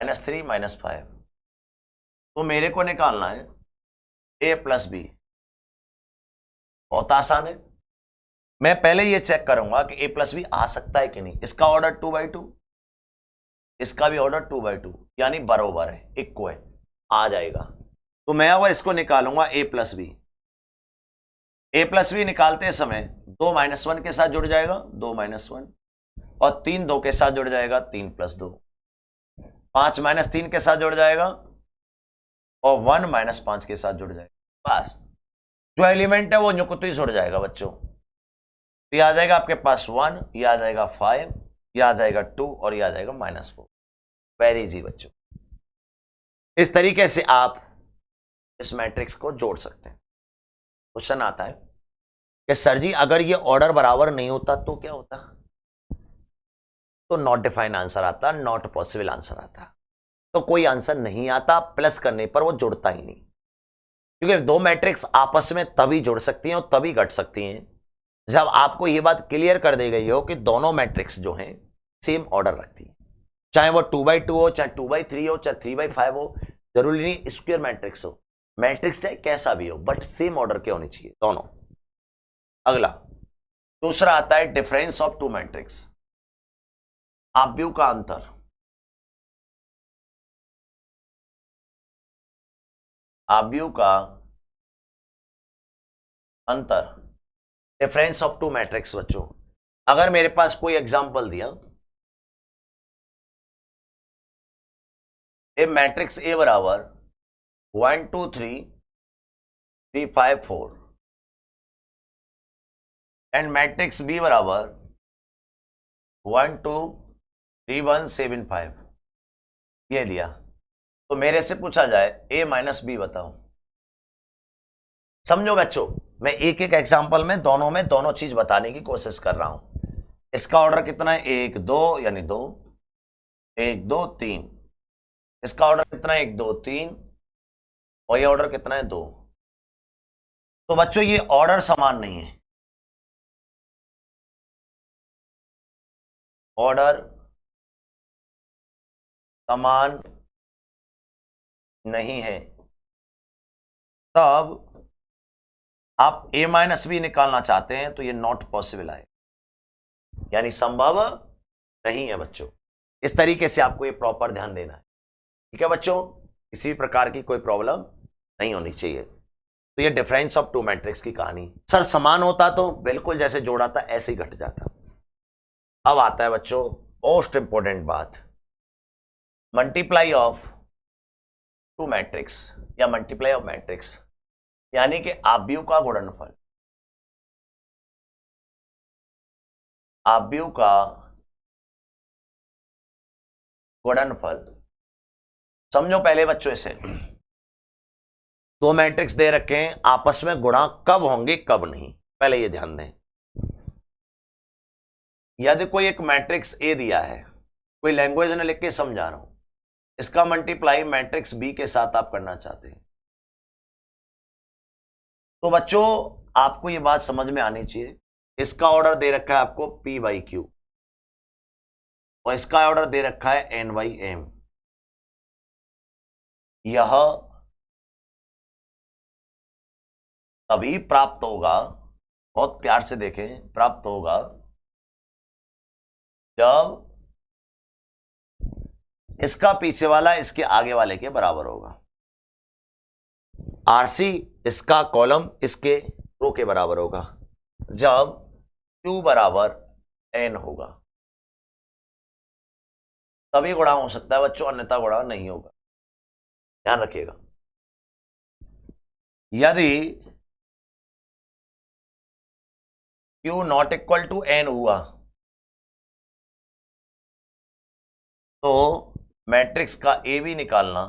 -3 -5, तो मेरे को निकालना है a प्लस बी। बहुत आसान है, मैं पहले ये चेक करूंगा कि a प्लस बी आ सकता है कि नहीं। इसका ऑर्डर 2/2, इसका भी ऑर्डर 2/2, यानी बराबर है, इक्वल है, आ जाएगा। तो मैं अब इसको निकालूंगा a plus B. a plus B निकालते समय 2 -1 के साथ जुड़ जाएगा 2 -1, और 3 2 के साथ जुड़ जाएगा 3 + 2, 5 -3 के साथ जुड़ जाएगा और 1 -5 के साथ जुड़ जाएगा। बस जो एलिमेंट है वो न्युक्ति जुड़ जाएगा बच्चों। तो ये आ जाएगा आपके पास 1, ये आ जाएगा 5, ये आ जाएगा 2 और ये आ जाएगा -4। वेरी इजी बच्चों, इस तरीके से आप इस मैट्रिक्स को जोड़ सकते हैं। क्वेश्चन आता है कि सर जी अगर ये ऑर्डर बराबर नहीं होता तो क्या होता, तो नॉट डिफाइंड आंसर आता, नॉट पॉसिबल आंसर आता। तो कोई आंसर नहीं आता, प्लस करने पर वो जुड़ता ही नहीं, क्योंकि दो मैट्रिक्स आपस में तभी जुड़ सकती हैं और तभी घट सकती हैं जब आपको ये बात क्लियर कर दी गई हो कि दोनों मैट्रिक्स जो हैं सेम ऑर्डर रखती हैं, चाहे वो 2/2 हो, चाहे 2/3 हो, चाहे 3/5 हो, जरूरी नहीं स्क्वायर मैट्रिक्स हो, मैट्रिक्स चाहे कैसा भी हो, बट सेम ऑर्डर के होनी चाहिए दोनों। अगला दूसरा आता है डिफरेंस ऑफ टू मैट्रिक्स, आव्यूह का अंतर। आव्यूह का अंतर, डिफरेंस ऑफ टू मैट्रिक्स बच्चों। अगर मेरे पास कोई एग्जांपल दिया, ए मैट्रिक्स ए बराबर 1 2 3 3 5 4 एंड मैट्रिक्स बी बराबर 1 2 3 1 7 5, ये दिया, तो मेरे से पूछा जाए a माइनस बी बताओ। समझो बच्चों, मैं एक एक एग्जांपल में दोनों चीज बताने की कोशिश कर रहा हूं। इसका ऑर्डर कितना है 1 2, यानी 2 1 2 3, इसका ऑर्डर कितना है 1 2 3, और ये ऑर्डर कितना है 2। तो बच्चों ये ऑर्डर समान नहीं है, ऑर्डर समान नहीं है, तब आप a माइनस बी निकालना चाहते हैं तो ये नॉट पॉसिबल है, यानी संभव नहीं है बच्चों। इस तरीके से आपको ये प्रॉपर ध्यान देना है, ठीक है बच्चों। किसी प्रकार की कोई प्रॉब्लम नहीं होनी चाहिए। तो ये डिफरेंस ऑफ टू मैट्रिक्स की कहानी। सर समान होता तो बिल्कुल जैसे जोड़ा था ऐसे ही घट जाता। अब आता है बच्चों मोस्ट इंपॉर्टेंट बात, मल्टीप्लाई ऑफ टू मैट्रिक्स या मल्टीप्लाई ऑफ मैट्रिक्स, यानी कि आव्यूह का गुणनफल। आव्यूह का गुणनफल समझो पहले बच्चों इसे, दो मैट्रिक्स दे रखे हैं, आपस में गुणा कब होंगे कब नहीं, पहले ये ध्यान दें। यदि कोई एक मैट्रिक्स ए दिया है, कोई लैंग्वेज ने लिख के समझा रहा हूं, इसका मल्टीप्लाई मैट्रिक्स बी के साथ आप करना चाहते हैं, तो बच्चों आपको ये बात समझ में आनी चाहिए, इसका ऑर्डर दे रखा है आपको p बाई क्यू और इसका ऑर्डर दे रखा है n बाई एम। यह तभी प्राप्त होगा, बहुत प्यार से देखें, प्राप्त होगा जब इसका पीछे वाला इसके आगे वाले के बराबर होगा। आरसी इसका कॉलम इसके रो के बराबर होगा जब Q बराबर n होगा, तभी गुणा हो सकता है बच्चों, अन्यथा गुणा नहीं होगा, ध्यान रखिएगा। यदि Q not equal to n हुआ तो मैट्रिक्स का ए भी निकालना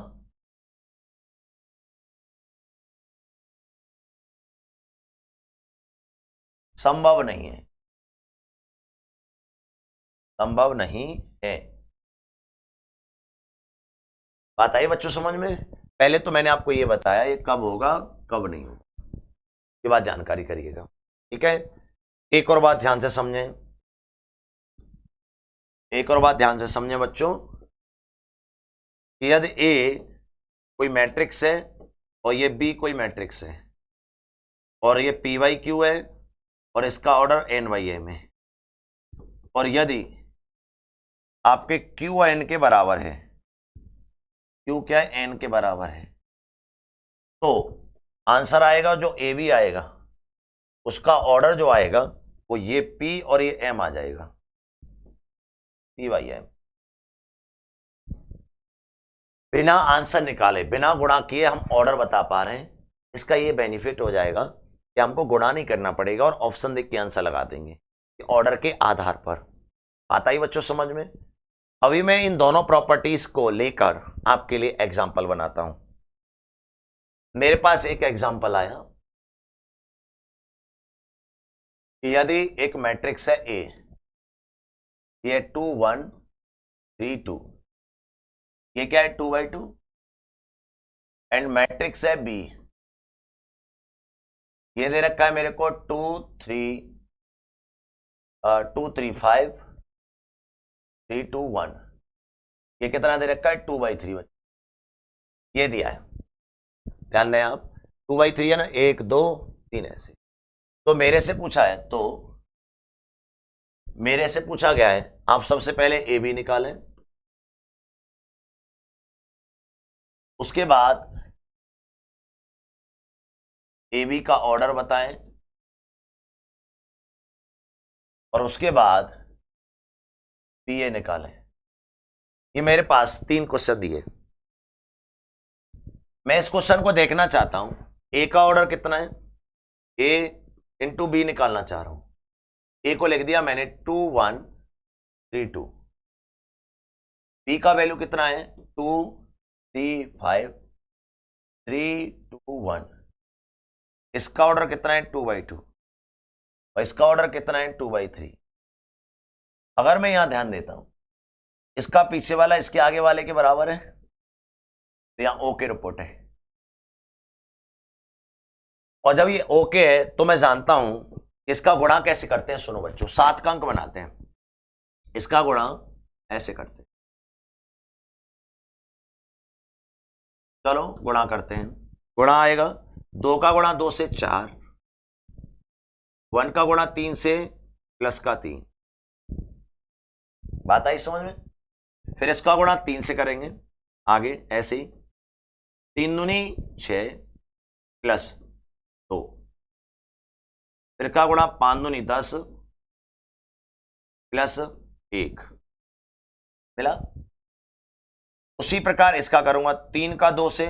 संभव नहीं है, संभव नहीं है। बात आई बच्चों समझ में? पहले तो मैंने आपको ये बताया ये कब होगा कब नहीं होगा, ये बात जानकारी करिएगा, ठीक है। एक और बात ध्यान से समझें, एक और बात ध्यान से समझें बच्चों, यदि ए कोई मैट्रिक्स है और ये बी कोई मैट्रिक्स है और ये पी वाई क्यू है और इसका ऑर्डर एन वाई एम है, और यदि आपके क्यू एन के बराबर है, क्यू क्या है एन के बराबर है, तो आंसर आएगा जो ए बी आएगा उसका ऑर्डर जो आएगा वो ये पी और ये एम आ जाएगा, पी वाई एम। बिना आंसर निकाले बिना गुणा किए हम ऑर्डर बता पा रहे हैं, इसका ये बेनिफिट हो जाएगा कि हमको गुणा नहीं करना पड़ेगा और ऑप्शन देख के आंसर लगा देंगे ऑर्डर के आधार पर। आता ही बच्चों समझ में? अभी मैं इन दोनों प्रॉपर्टीज को लेकर आपके लिए एग्जाम्पल बनाता हूं। मेरे पास एक एग्जाम्पल आया, यदि एक मैट्रिक्स है ए, ये 2 1 3 2, ये क्या है 2 बाई 2, एंड मैट्रिक्स है बी, ये दे रखा है मेरे को 2 3 2 3 5 3 2 1, ये कितना दे रखा है 2 बाई 3, ये दिया है, ध्यान दें आप 2 बाई 3 है ना, 1 2 3 ऐसे। तो मेरे से पूछा है, तो मेरे से पूछा गया है आप सबसे पहले ए बी निकालें, उसके बाद ए बी का ऑर्डर बताएं और उसके बाद पी ए निकालें। ये मेरे पास 3 क्वेश्चन दिए, मैं इस क्वेश्चन को देखना चाहता हूं ए का ऑर्डर कितना है, ए इंटू बी निकालना चाह रहा हूं। ए को लिख दिया मैंने 2 1 3 2, बी का वैल्यू कितना है 2 3 5 3 2 1, इसका ऑर्डर कितना है 2 बाई 2 और इसका ऑर्डर कितना है 2 बाई 3। अगर मैं यहां ध्यान देता हूं इसका पीछे वाला इसके आगे वाले के बराबर है, तो यहां ओके रिपोर्ट है, और जब ये ओके है तो मैं जानता हूं इसका गुणा कैसे करते हैं। सुनो बच्चों, 7 का अंक बनाते हैं, इसका गुणा ऐसे करते हैं। चलो गुणा करते हैं। गुणा आएगा 2 का गुणा 2 से 4, 1 का गुणा 3 से प्लस का 3। बात आई समझ में? फिर इसका गुणा 3 से करेंगे आगे ऐसे ही, 3 दूनी 6 प्लस 2, फिर का गुणा 5 दूनी 10 प्लस 1 मिला। उसी प्रकार इसका करूंगा 3 का 2 से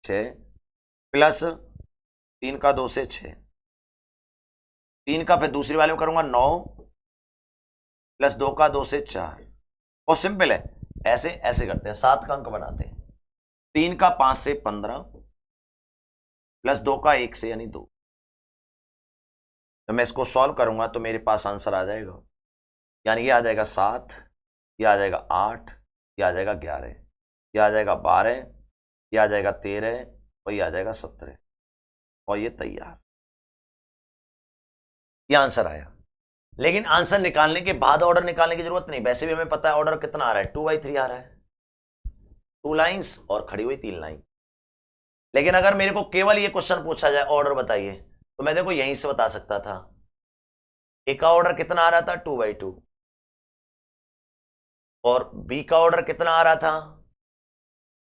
6 प्लस 3 का 2 से 6, 3 का फिर दूसरी वाले में करूंगा 9 प्लस 2 का 2 से 4। बहुत सिंपल है, ऐसे ऐसे करते हैं, 7 का अंक बनाते हैं। 3 का 5 से 15 प्लस 2 का 1 से यानी 2। तो मैं इसको सॉल्व करूंगा तो मेरे पास आंसर आ जाएगा, यानी ये आ जाएगा 7, ये आ जाएगा 8, ये आ जाएगा 11, ये आ जाएगा 12, ये आ जाएगा 13 और ये आ जाएगा 17 और ये तैयार। ये आंसर आया। लेकिन आंसर निकालने के बाद ऑर्डर निकालने की जरूरत नहीं, वैसे भी हमें पता है ऑर्डर कितना आ रहा है, 2/3 आ रहा है, 2 लाइंस और खड़ी हुई 3 लाइन। लेकिन अगर मेरे को केवल ये क्वेश्चन पूछा जाए ऑर्डर बताइए, तो मैं देखो यहीं से बता सकता था। ए का ऑर्डर कितना आ रहा था 2/2 और बी का ऑर्डर कितना आ रहा था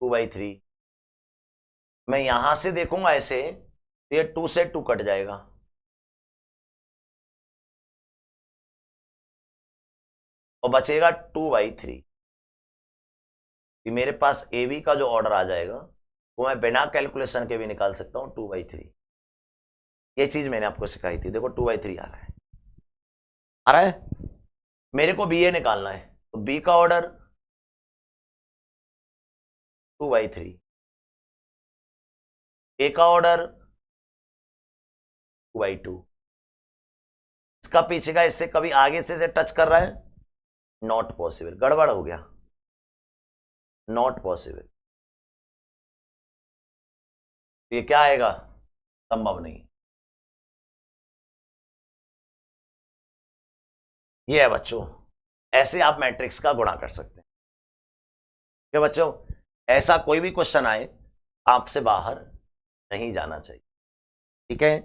2/3। मैं यहां से देखूंगा ऐसे, ये 2 से 2 कट जाएगा, और बचेगा 2/3। मेरे पास ए बी का जो ऑर्डर आ जाएगा वो मैं बिना कैलकुलेशन के भी निकाल सकता हूं 2/3। ये चीज मैंने आपको सिखाई थी। देखो 2/3 आ रहा है, आ रहा है। मेरे को बी ए निकालना है, तो बी का ऑर्डर 2/3, ए का ऑर्डर 2/2। इसका पीछे का इससे कभी आगे से टच कर रहा है, नॉट पॉसिबल, गड़बड़ हो गया, नॉट पॉसिबल। ये क्या आएगा, संभव नहीं। ये है बच्चों, ऐसे आप मैट्रिक्स का गुणा कर सकते हैं। क्या बच्चों, ऐसा कोई भी क्वेश्चन आए आपसे बाहर नहीं जाना चाहिए, ठीक है।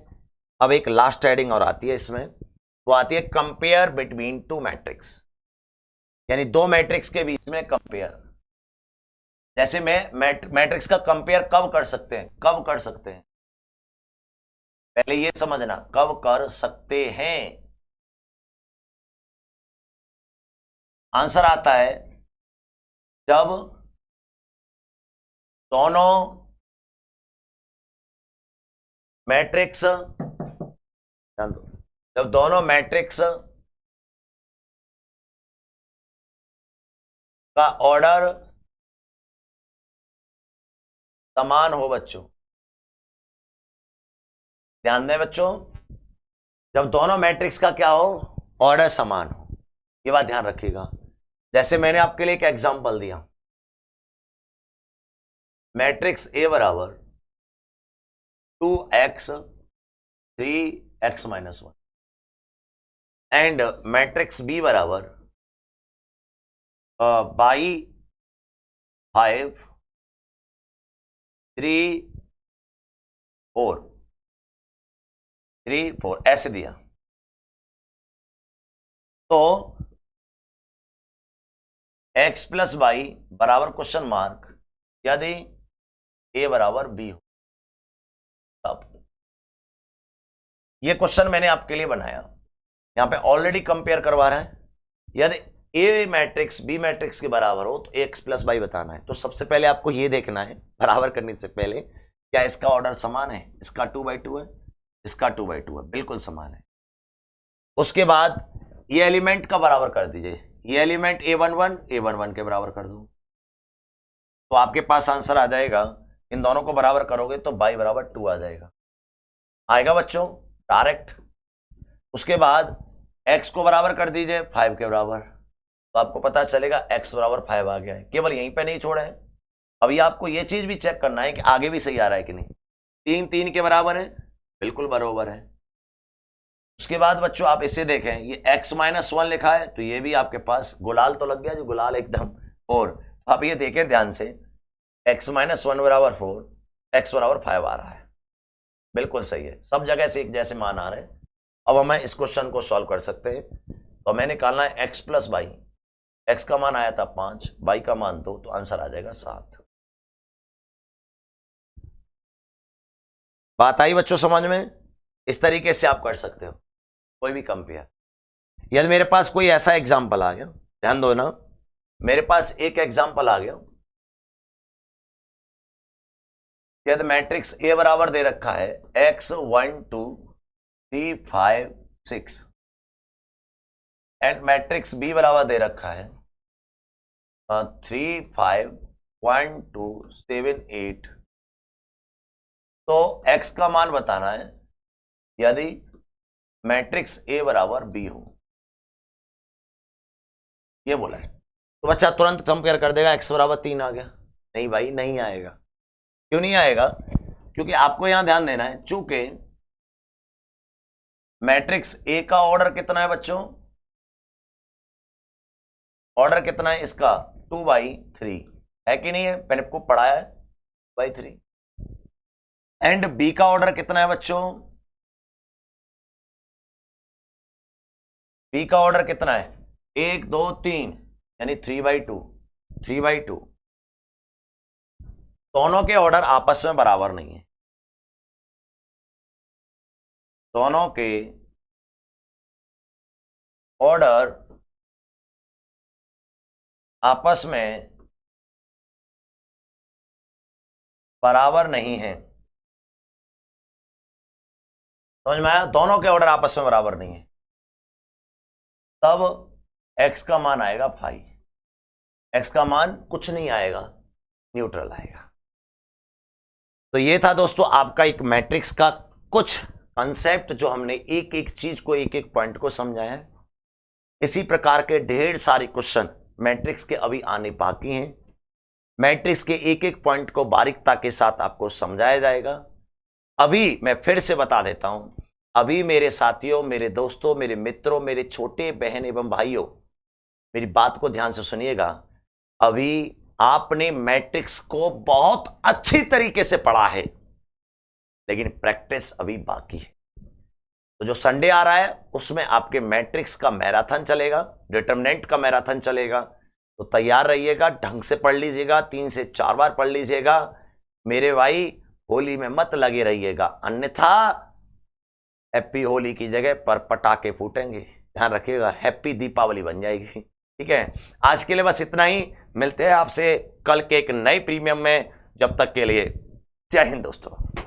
अब एक लास्ट हेडिंग और आती है इसमें, वो आती है कंपेयर बिटवीन 2 मैट्रिक्स, यानी 2 मैट्रिक्स के बीच में कंपेयर। जैसे मैं मैट्रिक्स का कंपेयर कब कर सकते हैं, कब कर सकते हैं, पहले ये समझना, कब कर सकते हैं। आंसर आता है जब दोनों मैट्रिक्स, जब दोनों मैट्रिक्स का ऑर्डर समान हो। बच्चों ध्यान दें बच्चों, जब दोनों मैट्रिक्स का क्या हो, ऑर्डर समान हो, ये बात ध्यान रखिएगा। जैसे मैंने आपके लिए एक एग्जांपल दिया, मैट्रिक्स ए बराबर 2x 3x - 1 and matrix B बराबर y 5 3 4 3 4 ऐसे दिया, तो x + y बराबर क्वेश्चन मार्क यदि a बराबर b हो तब। ये क्वेश्चन मैंने आपके लिए बनाया, यहां पे ऑलरेडी कंपेयर करवा रहा है। यदि a मैट्रिक्स b मैट्रिक्स के बराबर हो तो x + y बताना है। तो सबसे पहले आपको ये देखना है, बराबर करने से पहले, क्या इसका ऑर्डर समान है, इसका 2/2 है, इसका 2/2 है, बिल्कुल समान है। उसके बाद ये एलिमेंट का बराबर कर दीजिए, ये एलिमेंट a11 a11 के बराबर कर दो, तो आपके पास आंसर आ जाएगा। इन दोनों को बराबर करोगे तो y बराबर 2 आ जाएगा, आएगा बच्चों डायरेक्ट। उसके बाद x को बराबर कर दीजिए 5 के बराबर, तो आपको पता चलेगा x बराबर 5 आ गया है। केवल यहीं पे नहीं छोड़ा है, अभी आपको ये चीज भी चेक करना है कि आगे भी सही आ रहा है कि नहीं। 3 3 के बराबर है बिल्कुल बरोबर है। उसके बाद बच्चों आप इसे देखें, ये x-1 लिखा है तो ये भी आपके पास गुलाल तो लग गया, जो गुलाल एकदम। और आप ये देखें ध्यान से, x-1 बराबर 4, x बराबर 5 आ रहा है, बिल्कुल सही है, सब जगह से एक जैसे मान आ रहे हैं। अब हमें इस क्वेश्चन को सॉल्व कर सकते हैं। तो हमें निकालना है x प्लस वाई। x का मान आया था 5, y का मान 2, तो आंसर आ जाएगा 7। बात आई बच्चों समझ में? इस तरीके से आप कर सकते हो कोई भी कंपेयर। यदि मेरे पास कोई ऐसा एग्जाम्पल आ गया, ध्यान दो ना, मेरे पास एक एग्जाम्पल आ गया, यदि मैट्रिक्स ए बराबर दे रखा है x 1 2 3 5 6 एंड मैट्रिक्स बी बराबर दे रखा है 3 5 1 2 7 8, तो x का मान बताना है यदि मैट्रिक्स ए बराबर बी हो, ये बोला है। तो बच्चा तुरंत कंपेयर कर देगा, x बराबर 3 आ गया। नहीं भाई, नहीं आएगा। क्यों नहीं आएगा? क्योंकि आपको यहां ध्यान देना है, चूंकि मैट्रिक्स ए का ऑर्डर कितना है बच्चों, ऑर्डर कितना है इसका 2/3 है कि नहीं है, मैंने आपको पढ़ाया है 2/3। एंड बी का ऑर्डर कितना है बच्चों, बी का ऑर्डर कितना है 1 2 3, यानी 3/2, 3/2। दोनों के ऑर्डर आपस में बराबर नहीं है, दोनों के ऑर्डर आपस में बराबर नहीं है। समझ में आया? दोनों के ऑर्डर आपस में बराबर नहीं है, तब x का मान आएगा 5। x का मान कुछ नहीं आएगा, न्यूट्रल आएगा। तो ये था दोस्तों आपका एक मैट्रिक्स का कुछ कंसेप्ट, जो हमने एक एक चीज को, एक एक पॉइंट को समझाया है। इसी प्रकार के ढेर सारे क्वेश्चन मैट्रिक्स के अभी आने बाकी हैं। मैट्रिक्स के एक एक पॉइंट को बारीकता के साथ आपको समझाया जाएगा। अभी मैं फिर से बता देता हूं, अभी मेरे साथियों, मेरे दोस्तों, मेरे मित्रों, मेरे छोटे बहन एवं भाइयों, मेरी बात को ध्यान से सुनिएगा। अभी आपने मैट्रिक्स को बहुत अच्छी तरीके से पढ़ा है, लेकिन प्रैक्टिस अभी बाकी है। तो जो संडे आ रहा है उसमें आपके मैट्रिक्स का मैराथन चलेगा, डिटरमिनेंट का मैराथन चलेगा। तो तैयार रहिएगा, ढंग से पढ़ लीजिएगा, 3 से 4 बार पढ़ लीजिएगा मेरे भाई। होली में मत लगे रहिएगा, अन्यथा हैप्पी होली की जगह पर पटाखे फूटेंगे। ध्यान रखिएगा, हैप्पी दीपावली बन जाएगी। ठीक है, आज के लिए बस इतना ही। मिलते हैं आपसे कल के एक नए प्रीमियम में। जब तक के लिए जय हिंद दोस्तों।